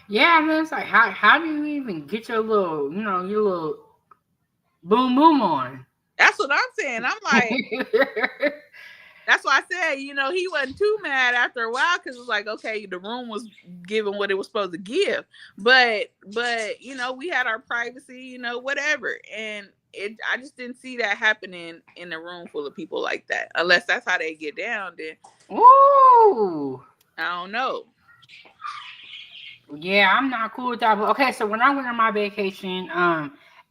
Yeah, man, it's like how do you even get your little your little boom boom on? That's what I'm saying. I'm like, that's why I said, he wasn't too mad after a while because it's like, okay, the room was giving what it was supposed to give, but we had our privacy, whatever, and I just didn't see that happening in a room full of people like that, unless that's how they get down. Then, Ooh, I don't know. yeah, I'm not cool with that. But okay, so when I went on my vacation,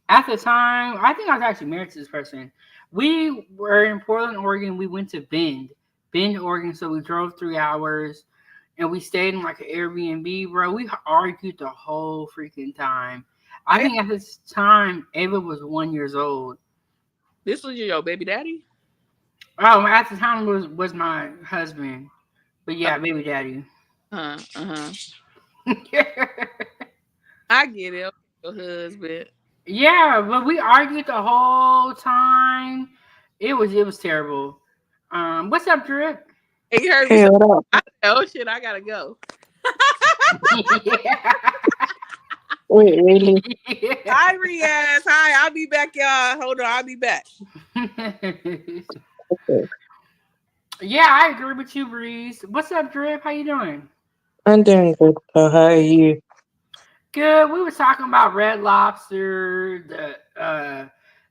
at the time, I think I was actually married to this person. We were in Portland, Oregon. We went to Bend, Oregon. So we drove 3 hours and we stayed in like an Airbnb, bro. We argued the whole freaking time. I I got think at this time, Ava was 1 years old. this was your baby daddy. Oh, at the time was my husband, but yeah, baby daddy. Uh-huh. I get it. Your husband. Yeah, but we argued the whole time. It was terrible. What's up, Drip? And you heard me Hey, say, what up? oh shit, I gotta go. Yeah. Wait, really? Hi, Riaz. Hi, I'll be back, y'all. Hold on, I'll be back. Okay. Yeah, I agree with you, Breeze. What's up, Drip? How you doing? I'm doing good. So how are you? Good. We were talking about Red Lobster,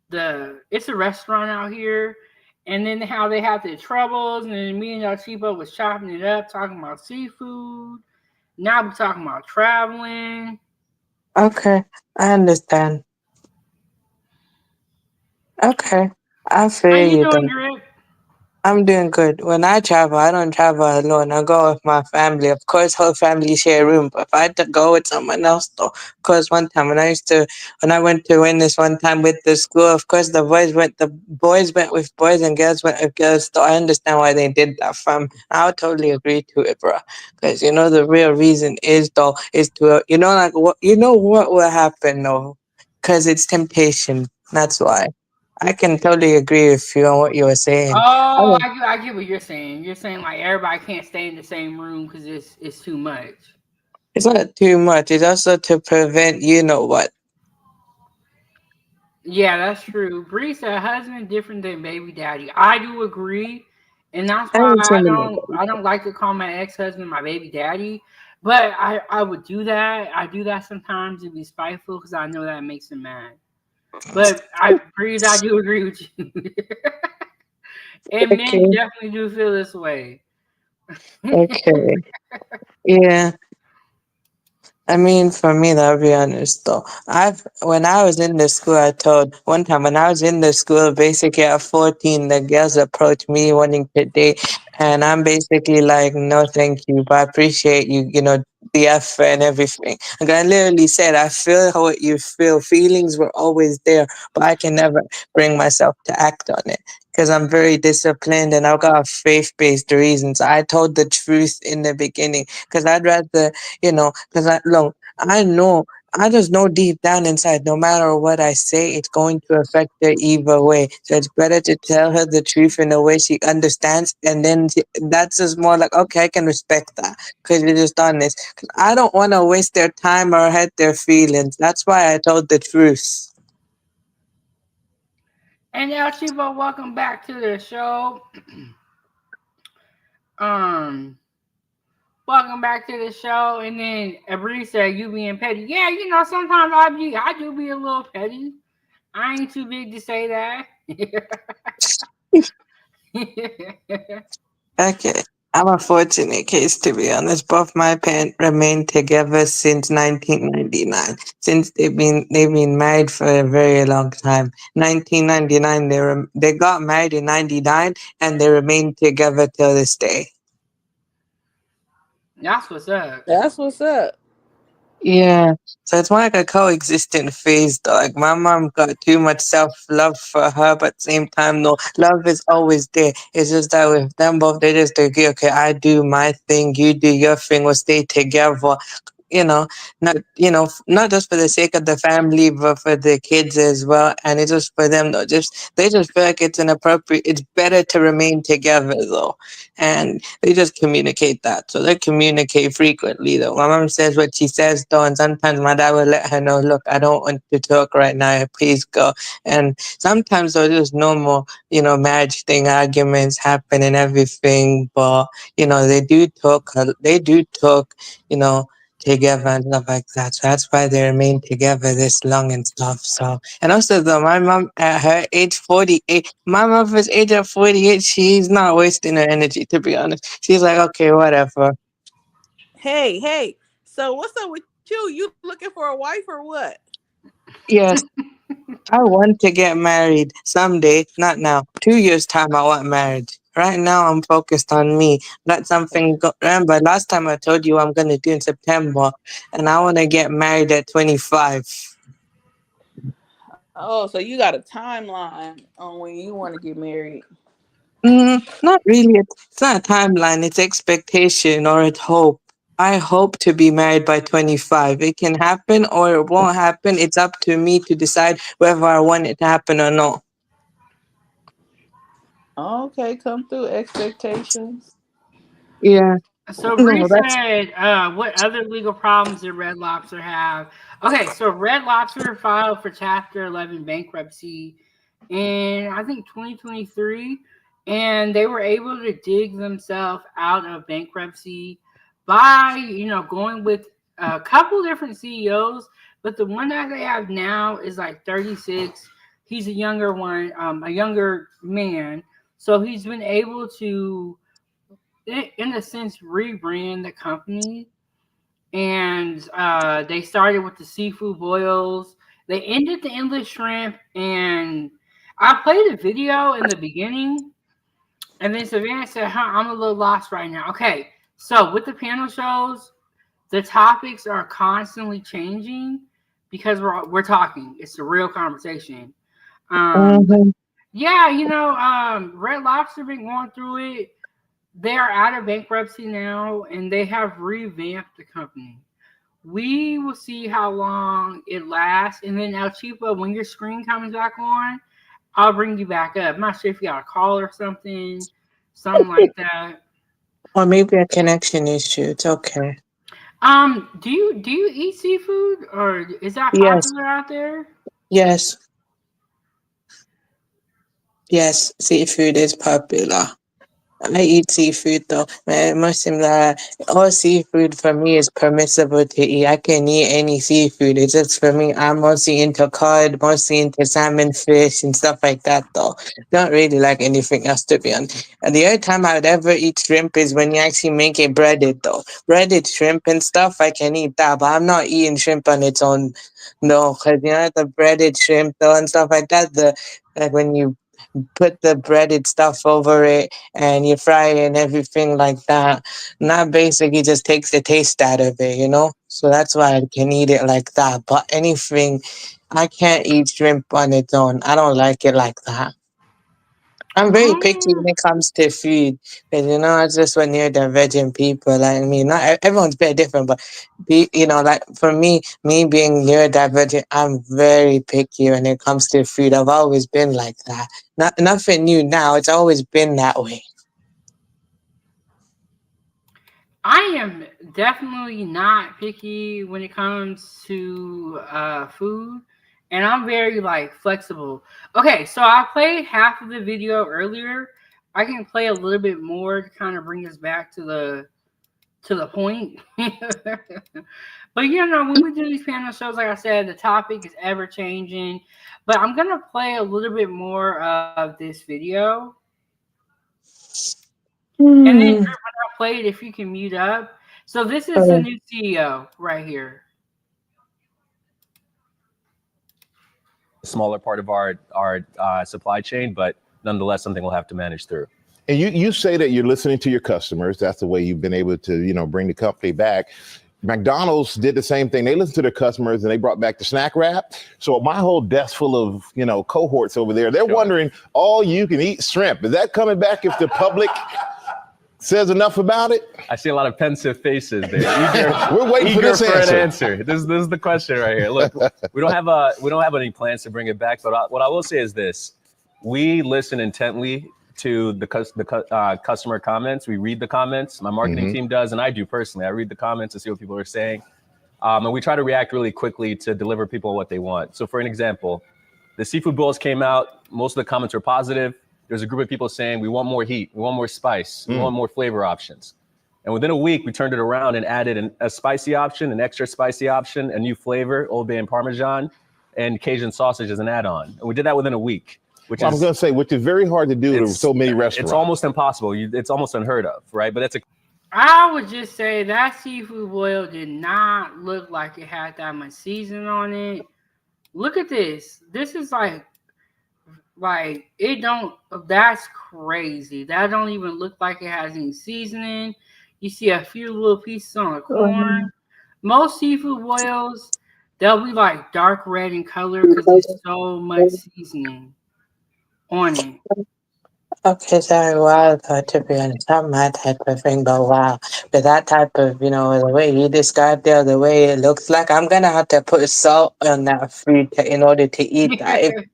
the it's a restaurant out here, and then how they have their troubles, and then me and El Chipo was chopping it up, talking about seafood. Now we're talking about traveling. Okay, I understand. Okay, I How feel you you doing, though. Drip? I'm doing good. When I travel, I don't travel alone. I go with my family. Of course, whole family share a room. But if I had to go with someone else, though, of course, one time when I went to win one time with the school, of course, the boys went with boys and girls went with girls. So I understand why they did that, fam. I would totally agree to it, bro. Because the real reason is to like what will happen though, because it's temptation. That's why. I can totally agree with you on what you were saying. Oh, I get what you're saying. You're saying like everybody can't stay in the same room because it's too much. It's not too much. It's also to prevent, you know what? Yeah, that's true. Bree said husband different than baby daddy. I do agree, and that's I why ain't saying I don't like to call my ex husband my baby daddy. But I would do that. I do that sometimes to be spiteful because I know that makes him mad. But Breeze, I do agree with you. And men Okay, definitely do feel this way. okay. Yeah. I mean, for me, I'll be honest though. When I was in the school, I told one time when I was in the school, basically at 14, the girls approached me wanting to date, and I'm basically like, no, thank you, but I appreciate you, the effort and everything. Like I literally said, I feel how what you feel. Feelings were always there, but I can never bring myself to act on it because I'm very disciplined and I've got faith-based reasons. I told the truth in the beginning because I'd rather because I know I just know deep down inside, no matter what I say, it's going to affect her either way. So it's better to tell her the truth in a way she understands, and then that's just more like, okay, I can respect that because you're just honest. 'Cause I don't want to waste their time or hurt their feelings. That's why I told the truth. And now, Chivo, welcome back to the show. um, Welcome back to the show. And then Abri said, "You being petty? Yeah, sometimes I do be a little petty. I ain't too big to say that." Okay. I'm a fortunate case, to be honest. Both my parents remained together since 1999. Since they've been married for a very long time. 1999, they got married in 99, and they remained together till this day. That's what's up. That's what's up. Yeah. So it's more like a coexistent phase, though. Like my mom got too much self love for her, but at the same time, no, love is always there. It's just that with them both, they just agree, okay, I do my thing, you do your thing, we'll stay together. you know, not just for the sake of the family, but for the kids as well. And it's just for them though. Just they just feel like it's better to remain together though. And they just communicate that. So they communicate frequently though. My mom says what she says though, and sometimes my dad will let her know, look, I don't want to talk right now, please go. And sometimes though just normal, marriage thing arguments happen and everything, but they do talk, you know, together and stuff like that. So that's why they remain together this long and stuff. So, and also though, my mom at her age 48, my mother's age at 48, she's not wasting her energy, to be honest. She's like, okay, whatever. Hey, hey. So what's up with you? You looking for a wife or what? Yes, I want to get married someday, not now. 2 years time, I want marriage. Right now, I'm focused on me. Let something go. Remember, last time I told you I'm gonna do in September, and I want to get married at 25. Oh, so you got a timeline on when you want to get married. Not really. It's not a timeline. It's expectation or it's hope. I hope to be married by 25. It can happen or it won't happen. It's up to me to decide whether I want it to happen or not. Okay, come through expectations. Yeah. So Bree No, that's said, "What other legal problems did Red Lobster have?" Okay, so Red Lobster filed for Chapter 11 bankruptcy in I think 2023, and they were able to dig themselves out of bankruptcy by going with a couple different CEOs, but the one that they have now is like 36. He's a younger one, a younger man, so he's been able to in a sense rebrand the company, and they started with the seafood boils. They ended the endless shrimp, and I played a video in the beginning, and then Savannah said, "Huh, I'm a little lost right now." Okay, so with the panel shows, the topics are constantly changing because we're talking. It's a real conversation. But mhm. yeah, Red Lobster been going through it. They are out of bankruptcy now, and they have revamped the company. We will see how long it lasts, and then El Chipo, when your screen comes back on, I'll bring you back up. I'm not sure if you got a call or something like that. Or maybe a connection issue. It's okay. Do you eat seafood, or is that Yes, popular out there? yes, yes. Seafood is popular. I eat seafood though. Muslim that all seafood for me is permissible to eat. I can eat any seafood. It's just for me. I'm mostly into cod, mostly into salmon, fish, and stuff like that though. Don't really like anything else to be honest. And the only time I would ever eat shrimp is when you actually make it breaded though. Breaded shrimp and stuff, I can eat that, but I'm not eating shrimp on its own. No, because the breaded shrimp though and stuff like that. Like when you put the breaded stuff over it and you fry it and everything like that. And that basically just takes the taste out of it. So that's why I can eat it like that. But anything, I can't eat shrimp on its own. I don't like it like that. I'm very picky when Um, it comes to food, because it's just when you're the virgin people. Like, I mean, not everyone's very different, but like for me being neurodivergent, I'm very picky when it comes to food. I've always been like that. Nothing new now. It's always been that way. I am definitely not picky when it comes to food, and I'm very like flexible. Okay, so I played half of the video earlier. I can play a little bit more to kind of bring us back to the point. But when we do these panel shows, like I said, the topic is ever changing. But I'm gonna play a little bit more of this video, and then Hmm. when I play it, if you can mute up. So this is the Okay. new CEO right here. Smaller part of our supply chain, but nonetheless something we'll have to manage through. And you say that you're listening to your customers. That's the way you've been able to, bring the company back. McDonald's did the same thing. They listened to their customers and they brought back the snack wrap. So my whole desk full of, cohorts over there, they're wondering, all you can eat shrimp. Is that coming back if the public says enough about it? I see a lot of pensive faces there. We're waiting for this an answer. answer. This is the question right here. Look, we don't have any plans to bring it back, but what I will say is this: we listen intently to the customer comments. We read the comments. My marketing team does, and I do personally. I read the comments to see what people are saying, and we try to react really quickly to deliver people what they want. So, for an example, the seafood bowls came out. Most of the comments were positive. There's a group of people saying we want more heat, we want more spice, we want more flavor options. And within a week, we turned it around and added a spicy option, an extra spicy option, a new flavor, Old Bay and Parmesan, and Cajun sausage as an add-on. And we did that within a week. I was going to say, which is very hard to do to so many restaurants. It's almost impossible. It's almost unheard of, right? But I would just say that seafood boil did not look like it had that much seasoning on it. Look at this. This is like it don't. That's crazy. That don't even look like it has any seasoning. You see a few little pieces on the corn. Most seafood boils, they'll be like dark red in color because there's so much seasoning on it. Okay, sorry, wow, to be honest, not my type of thing, but wow. But that type of, the way you described it, the way it looks like, I'm gonna have to put salt on that food in order to eat that. If,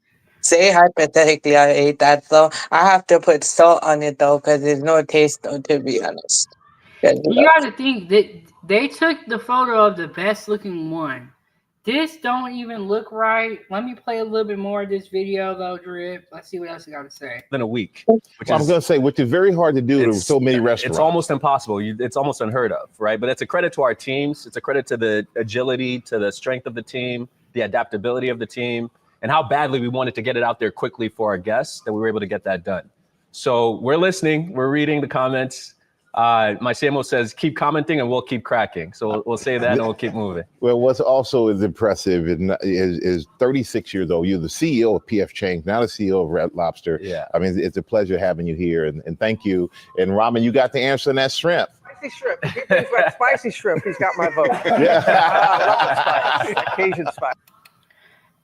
say hypothetically I ate that, though, I have to put salt on it, though, because there's no taste, though, to be honest. 'Cause, You got to think that they took the photo of the best looking one. This don't even look right. Let me play a little bit more of this video though, Drip. Let's see what else you got to say. within a week. I was going to say, which is very hard to do to so many restaurants. It's almost impossible. It's almost unheard of, right? But it's a credit to our teams. It's a credit to the agility, to the strength of the team, the adaptability of the team, and how badly we wanted to get it out there quickly for our guests that we were able to get that done. So we're listening. We're reading the comments. My CMO says, keep commenting and we'll keep cracking. So we'll say that and we'll keep moving. Well, what's also is impressive is 36 years old. You're the CEO of PF Chang's, now the CEO of Red Lobster. Yeah. I mean, it's a pleasure having you here, and thank you. And Ramen, you got the answer on that shrimp. Spicy shrimp. If he brings back spicy shrimp, he's got my vote. Yeah. I love the spice. That Cajun spice.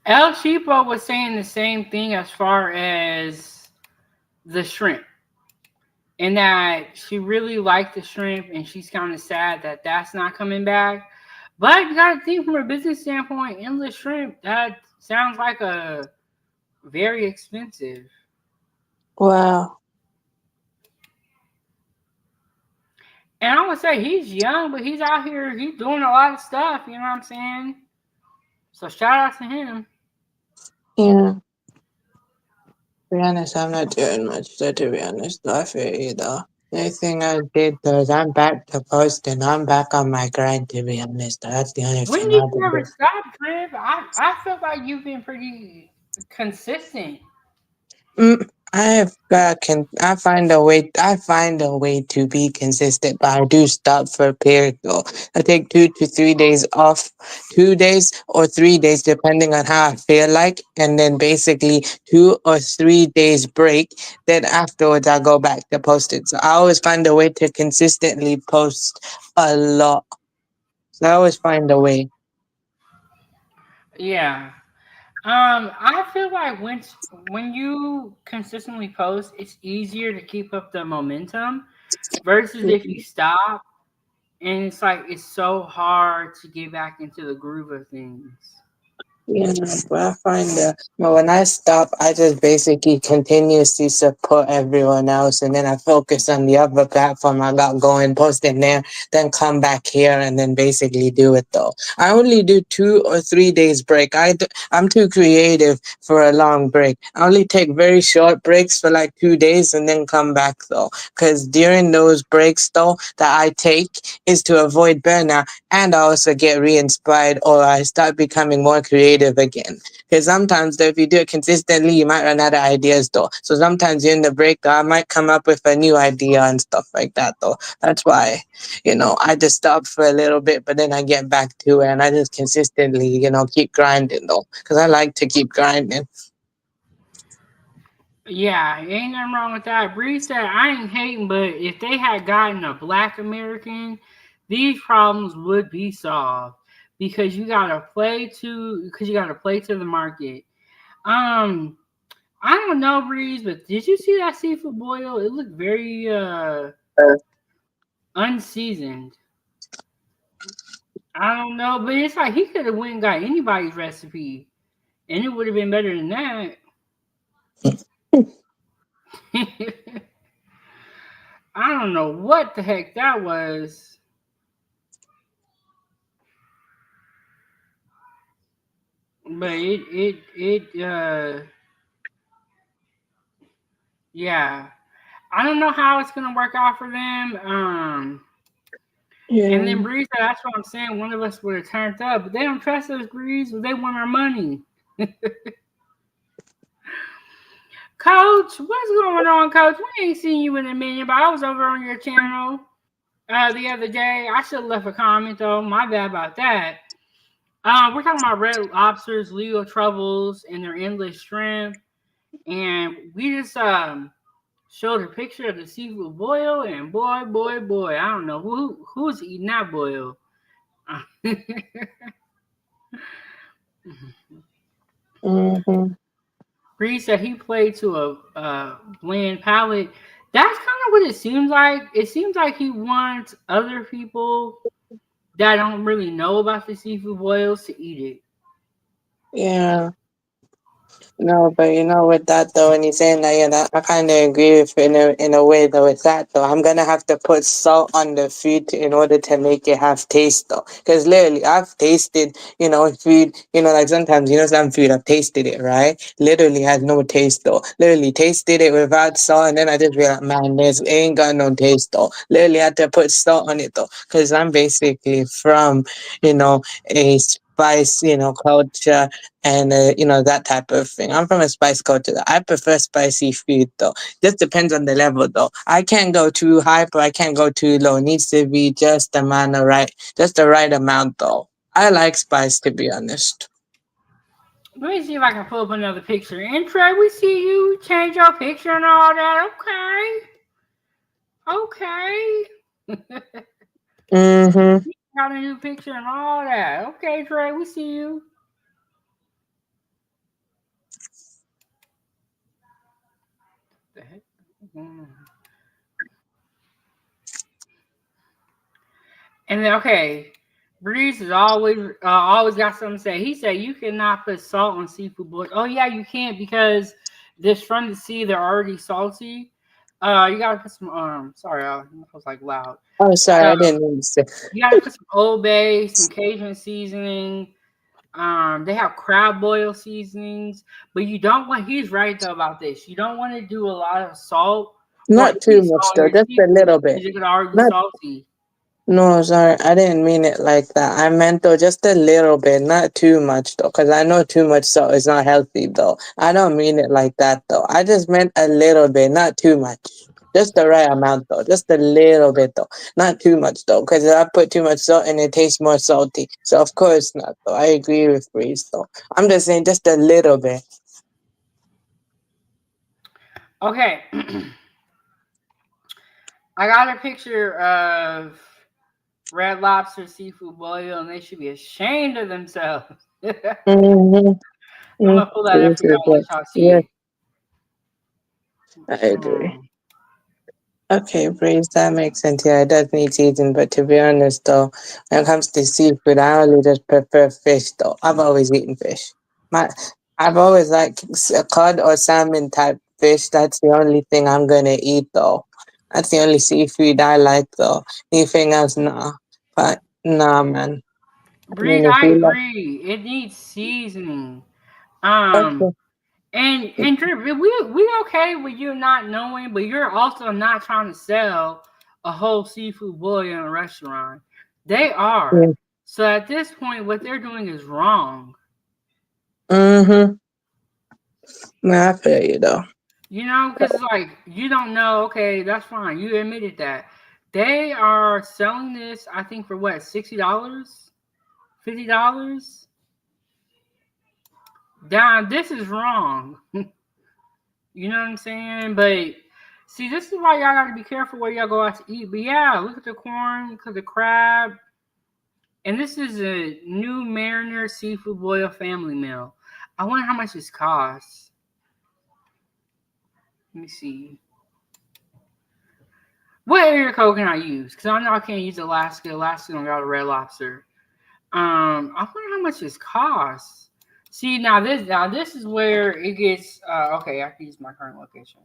El Cheapo was saying the same thing as far as the shrimp. And that she really liked the shrimp, and she's kind of sad that that's not coming back. But you got to think from a business standpoint, endless shrimp, that sounds like a very expensive. wow. And I would say he's young, but he's out here, he's doing a lot of stuff, you know what I'm saying? So shout out to him. Yeah. To be honest, I'm not doing much, though, to be honest. I feel you, though. The only thing I did, though, is I'm back to posting. I'm back on my grind, to be honest. That's the only When thing did I've you been ever doing. stop, Crib? I feel like you've been pretty consistent. I find a way. I find a way to be consistent, but I do stop for a period though. I take 2 to 3 days off, 2 days or 3 days, depending on how I feel like, and then basically 2 or 3 days break. Then afterwards, I go back to posting. So I always find a way to consistently post a lot. So I always find a way. Yeah. I feel like when you consistently post, it's easier to keep up the momentum versus if you stop, and it's like it's so hard to get back into the groove of things. Yeah, but I find that well, when I stop, I just basically continuously support everyone else, and then I focus on the other platform I got going, posting there, then come back here, and then basically do it though. I only do 2 or 3 days break. I'm too creative for a long break. I only take very short breaks for like 2 days, and then come back though, because during those breaks though that I take is to avoid burnout, and I also get re-inspired, or I start becoming more creative again. Because sometimes though, if you do it consistently, you might run out of ideas though. So sometimes during the break though, I might come up with a new idea and stuff like that though. That's why, I just stop for a little bit, but then I get back to it, and I just consistently, keep grinding though, because I like to keep grinding. Yeah, ain't nothing wrong with that. Bree said, I ain't hating, but if they had gotten a black American, these problems would be solved because you gotta play to the market. Um, I don't know, Breeze, but did you see that seafood boil? It looked very unseasoned. I don't know, but it's like he could have went and got anybody's recipe, and it would have been better than that. I don't know what the heck that was, but yeah. I don't know how it's gonna work out for them. And Yeah. then Breeze, that's what I'm saying. One of us would have turned up, but they don't trust us, Breeze. They want our money. Coach, what's going on, Coach? We ain't seen you in a minute, but I was over on your channel the other day. I should have left a comment though. My bad about that. We're talking about red lobsters, legal troubles, and their endless strength. And we just showed a picture of the seafood boil, and boy, I don't know who's eating that boil. Hmm. Bree said he played to a bland palate. That's kind of what it seems like. It seems like he wants other people that don't really know about the seafood boils to eat it. Yeah. No, but with that though, when you're saying that, yeah, that, I kind of agree with you in a way though. With that though, I'm gonna have to put salt on the food in order to make it have taste though. Because literally, I've tasted, food, like sometimes, some food I've tasted it right, literally has no taste though. Literally tasted it without salt, and then I just realized, man, this ain't got no taste though. Literally had to put salt on it though, because I'm basically from, a spice, culture, and that type of thing. I'm from a spice culture. I prefer spicy food though. Just depends on the level though. I can't go too high, but I can't go too low. It needs to be just the right amount though. I like spice to be honest. Let me see if I can pull up another picture. And Trey, we see you change your picture and all that. Okay. Mm-hmm. Got a new picture and all that. Okay, Trey, we see you. The heck? And then okay, Breeze is always got something to say. He said you cannot put salt on seafood boils. Oh yeah, you can't because this from the sea they're already salty. You gotta put some sorry, I was like loud. Oh, sorry, Uh, I didn't mean to say. you gotta put some Old Bay, some Cajun seasoning. They have crab boil seasonings, but you don't want. He's right though about this. You don't want to do a lot of salt or Not too any much salt in though, your just a seafood little bit. because it could already be Not salty. No, sorry, I didn't mean it like that. I meant though just a little bit, not too much though, because I know too much salt is not healthy though. I don't mean it like that though. I just meant a little bit, not too much. Just the right amount though, just a little bit though, not too much though, because if I put too much salt and it tastes more salty. So of course not though. I agree with Breeze though. I'm just saying just a little bit. Okay, I got a picture of Red Lobster seafood boil, and they should be ashamed of themselves. Hmm. I'm Mm, gonna pull that up for y'all seafood and let boil. y'all see Yes, it. I agree. Um, Okay, Breeze, that makes sense. Yeah, it does need season, but to be honest, though, when it comes to seafood, I only just prefer fish, though. I've always eaten fish. My, I've always liked cod or salmon type fish. That's the only thing I'm gonna eat, though. That's the only seafood I like, though. Anything else, nah. But nah, man. I Breeze, mean, if I you like, agree. It needs seasoning. Um, okay, and Drip, we okay with you not knowing, but you're also not trying to sell a whole seafood boil in a restaurant. They are. yeah. So at this point, what they're doing is wrong. Mm-hmm. Man, I feel you, though. You know, because it's like you don't know. Okay, that's fine. You admitted that they are selling this. I think for what, $60, $50. Down. This is wrong. You know what I'm saying? But see, this is why y'all got to be careful where y'all go out to eat. But yeah, look at the corn, look at the crab, and this is a new Mariner seafood boil family meal. I wonder how much this costs. Let me see. What area code can I use? Because I know I can't use Alaska. Alaska don't got a Red Lobster. I wonder how much this costs. See, now this is where it gets. Okay, I can use my current location.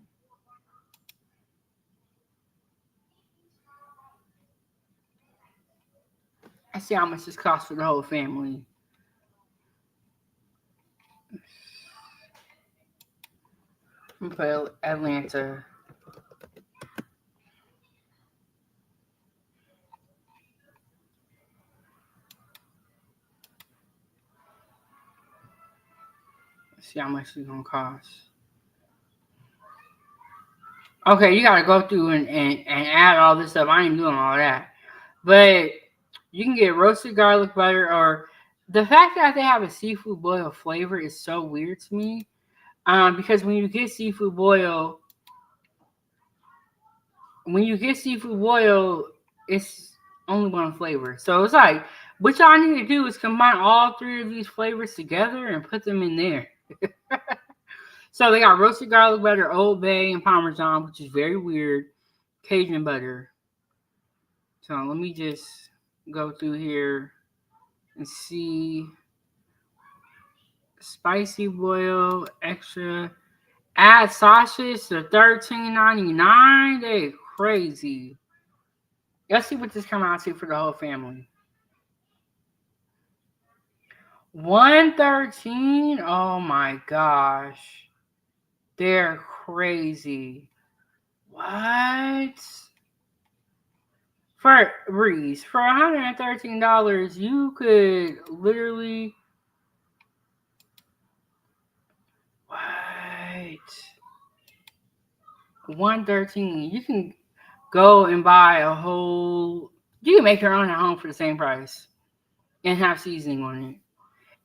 I see how much this costs for the whole family. I'm gonna put Atlanta. Let's see how much it's gonna cost. Okay, you gotta go through and add all this stuff. I ain't doing all that. But you can get roasted garlic butter, or the fact that they have a seafood boil flavor is so weird to me. Because when you get seafood boil, it's only one flavor. So it's like what y'all need to do is combine all three of these flavors together and put them in there. So they got roasted garlic butter, Old Bay, and Parmesan, which is very weird. Cajun butter. So let me just go through here and see. Spicy boil extra. Add sausage to $13.99. They crazy. Let's see what this come out to for the whole family. 113. Oh my gosh. They're crazy. What? For Breeze, for $113, you could literally what? 113. You can go and buy a whole. You can make your own at home for the same price and have seasoning on it.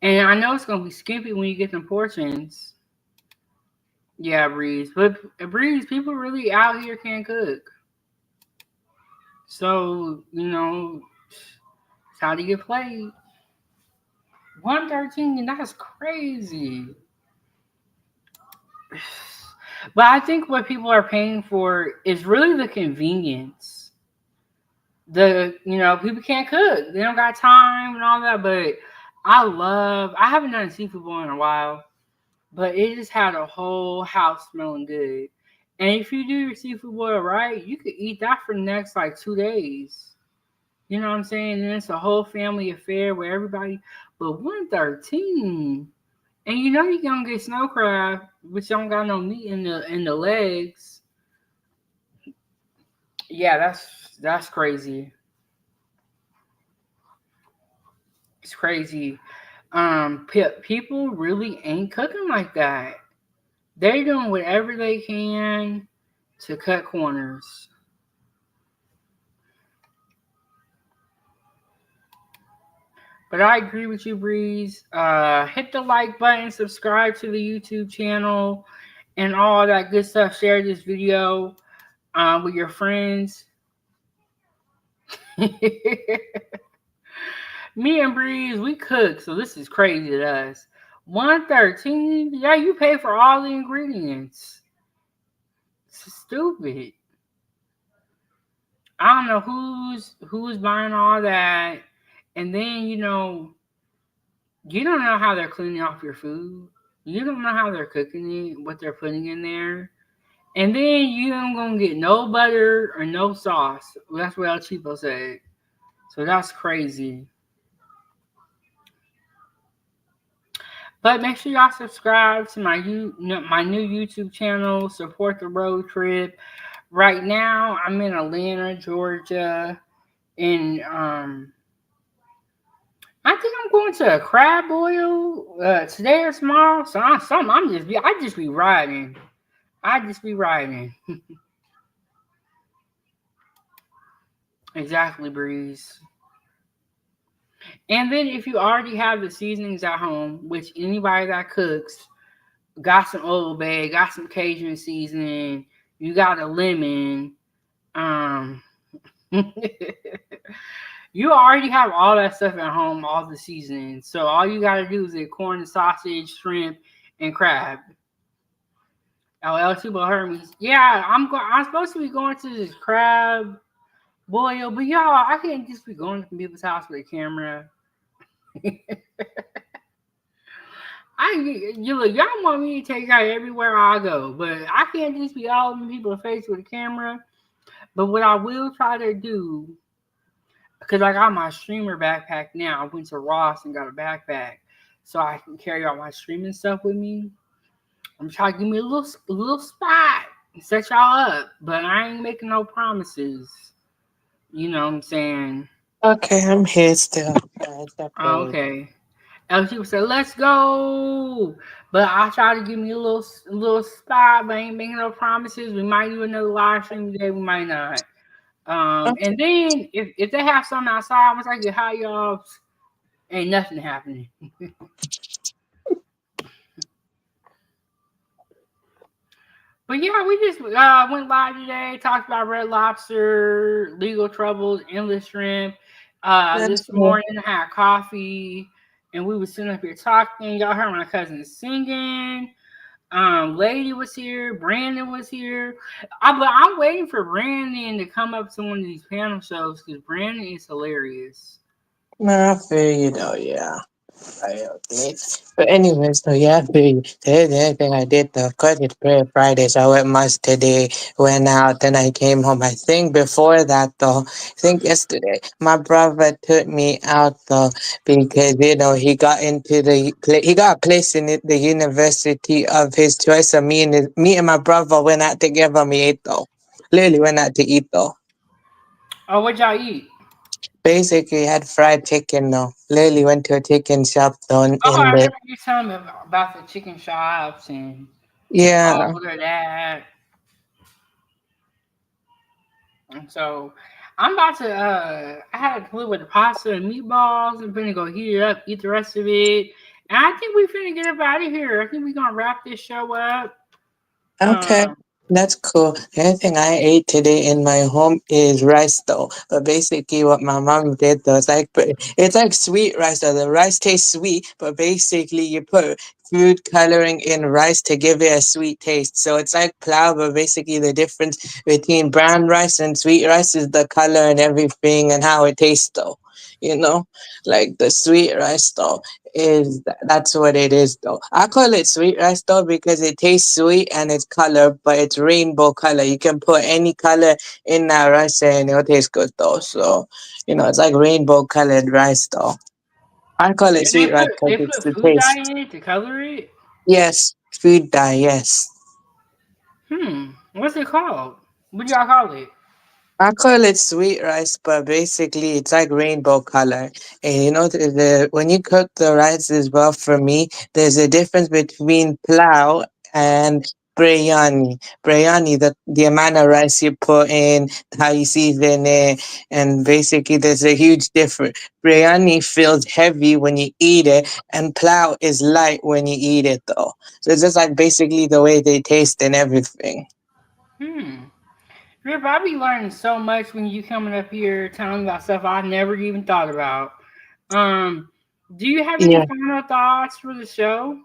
And I know it's gonna be skimpy when you get them portions. Yeah, Breeze, but Breeze, people really out here can't cook. So it's how to get played. 113, that's crazy. But I think what people are paying for is really the convenience. People can't cook. They don't got time and all that. But I haven't done seafood boil in a while, but it just had a whole house smelling good. And if you do your seafood boil right, you could eat that for the next like 2 days. You know what I'm saying? And it's a whole family affair where everybody. But 113, and you're gonna get snow crab, which don't got no meat in the legs. Yeah, that's crazy. It's crazy. People really ain't cooking like that. They're doing whatever they can to cut corners. But I agree with you, Breeze. Hit the like button, subscribe to the YouTube channel, and all that good stuff. Share this video with your friends. Me and Breeze, we cook, so this is crazy to us. $113. Yeah, you pay for all the ingredients. It's stupid. I don't know who's buying all that, and then you don't know how they're cleaning off your food. You don't know how they're cooking it, what they're putting in there, and then you ain't gonna get no butter or no sauce. That's what El Cheapo said. So that's crazy. But make sure y'all subscribe to my new YouTube channel. Support the road trip. Right now, I'm in Atlanta, Georgia, and I think I'm going to a crab boil today or tomorrow. So I just be riding. I just be riding. Exactly, Breeze. And then if you already have the seasonings at home, which anybody that cooks got some Old Bay, got some Cajun seasoning, you got a lemon, um, you already have all that stuff at home, all the seasonings. So all you gotta do is get corn and sausage, shrimp, and crab. Oh, El Tubo heard me. Yeah, I'm supposed to be going to this crab boil, but y'all, I can't just be going to people's house with a camera. Y'all want me to take out everywhere I go, but I can't just be all in people's face with a camera. But what I will try to do, because I got my streamer backpack now. I went to Ross and got a backpack, so I can carry all my streaming stuff with me. I'm trying to give me a little spot and set y'all up, but I ain't making no promises. You know what I'm saying? Okay, I'm here still. It's Oh, okay. okay. Other people say, "Let's go," but I try to give me a little spot, but I ain't making no promises. We might do another live stream today. We might not. And then if they have something outside, once I get high off, ain't nothing happening. But yeah, we just went live today, talked about Red Lobster, legal troubles, endless shrimp. That's This cool. morning I had coffee, and we was sitting up here talking. Y'all heard my cousin singing. Lady was here, Brandon was here. But I'm waiting for Brandon to come up to one of these panel shows because Brandon is hilarious. No, I feel you though, yeah. Right, okay. But anyway, so yeah, the other thing I did though, of course it's prayer Friday, so I went much today, went out, then I came home. I think before that though, I think yesterday, my brother took me out though because he got he got a place in the university of his choice. So me and my brother went out together. Me ate though, literally went out to eat though. Oh, what y'all eat? Basically, had fried chicken though. Literally went to a chicken shop though Oh, in I the remember you telling me about the chicken shops and yeah. all of that. And so I'm about to I had a little with the pasta and meatballs. I'm gonna go heat it up, eat the rest of it. And I think we finna get up out of here. I think we're gonna wrap this show up. Okay, Um that's cool. The only thing I ate today in my home is rice though. But basically, what my mom did though is it's like sweet rice though. The rice tastes sweet, but basically you put food coloring in rice to give it a sweet taste. So it's like plow, but basically the difference between brown rice and sweet rice is the color and everything and how it tastes though. You know, like the sweet rice though that's what it is though. I call it sweet rice though because it tastes sweet and it's color, but it's rainbow color. You can put any color in that rice and it'll taste good though. So, it's like rainbow colored rice though. I call it and they sweet rice put because they it's put the food dye taste. in it to color it. Yes, food dye, yes. What's it called? What do y'all call it? I call it sweet rice, but basically it's like rainbow color. And when you cook the rice as well, for me, there's a difference between plow and biryani. Biryani, the amount of rice you put in, how you season it, and basically there's a huge difference. Biryani feels heavy when you eat it, and plow is light when you eat it, though. So it's just like basically the way they taste and everything. Hmm. Rip, I be learning so much when you coming up here telling me about stuff I never even thought about. Um, Do you have any Yeah. final thoughts for the show?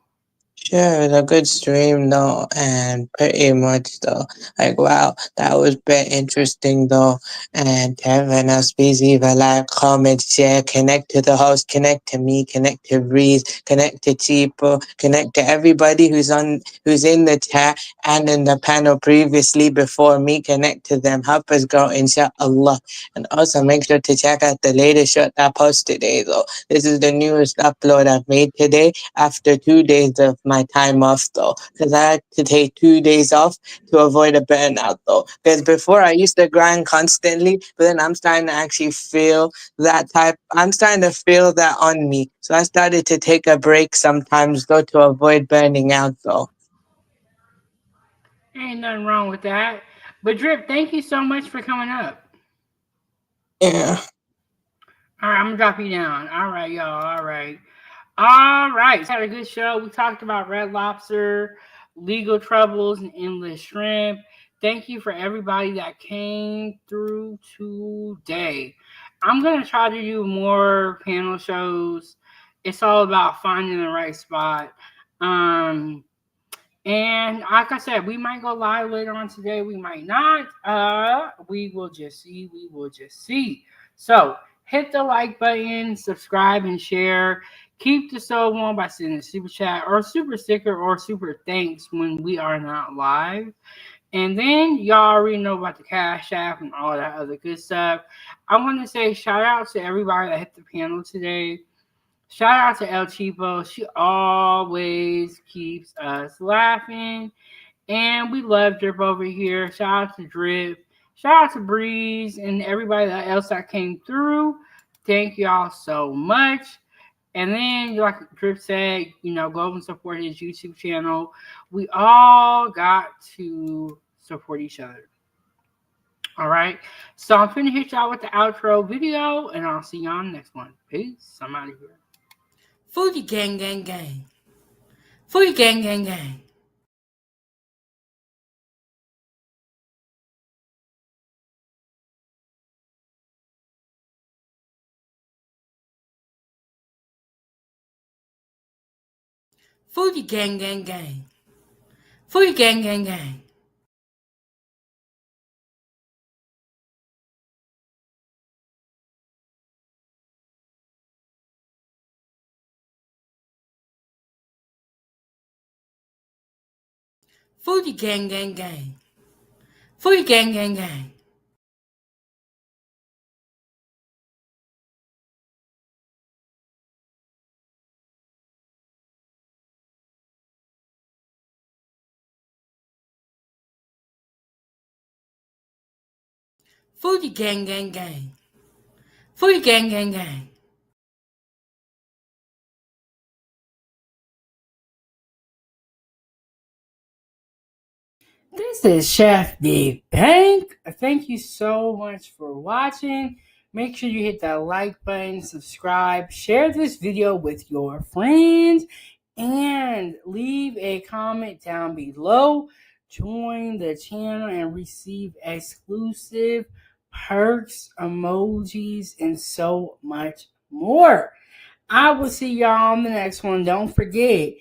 Sure, it was a good stream though, and pretty much though, like wow, that was bit interesting though. And to everyone else, please leave a like, comment, share, connect to the host, connect to me, connect to Breeze, connect to Chipo, connect to everybody who's in the chat and in the panel previously before me. Connect to them, help us grow, inshallah. And also make sure to check out the latest shot I posted today though. This is the newest upload I've made today after 2 days of my time off though, because I had to take 2 days off to avoid a burnout though. Because before I used to grind constantly, but then I'm starting to actually feel that type. I'm starting to feel that on me, so I started to take a break sometimes though to avoid burning out though. Ain't nothing wrong with that. But Drip, thank you so much for coming up. Yeah. All right, I'm gonna drop you down. All right, y'all. All right. All right. So we had a good show. We talked about Red Lobster, legal troubles, and endless shrimp. Thank you for everybody that came through today. I'm gonna try to do more panel shows. It's all about finding the right spot. Um, And like I said, we might go live later on today. We might not. We will just see. We will just see. So hit the like button, subscribe, and share. Keep the show warm by sending a super chat or super sticker or super thanks when we are not live. And then y'all already know about the Cash App and all that other good stuff. I want to say shout out to everybody that hit the panel today. Shout out to El Cheapo. She always keeps us laughing. And we love Drip over here. Shout out to Drip. Shout out to Breeze and everybody else that came through. Thank y'all so much. And then, like Drip said, go and support his YouTube channel. We all got to support each other. All right. So I'm finna hit y'all with the outro video, and I'll see y'all next one. Peace. I'm out of here. Fuji gang gang gang. Fuji gang gang gang. Fuji gang gang gang. Fuji gang gang gang. Fuji gang gang gang. Fuji gang gang gang. Fuji gang gang gang. Fuji gang gang gang. This is Chef Big Bank. Thank you so much for watching. Make sure you hit that like button, subscribe, share this video with your friends, and leave a comment down below. Join the channel and receive exclusive perks, emojis, and so much more. I will see y'all on the next one. Don't forget,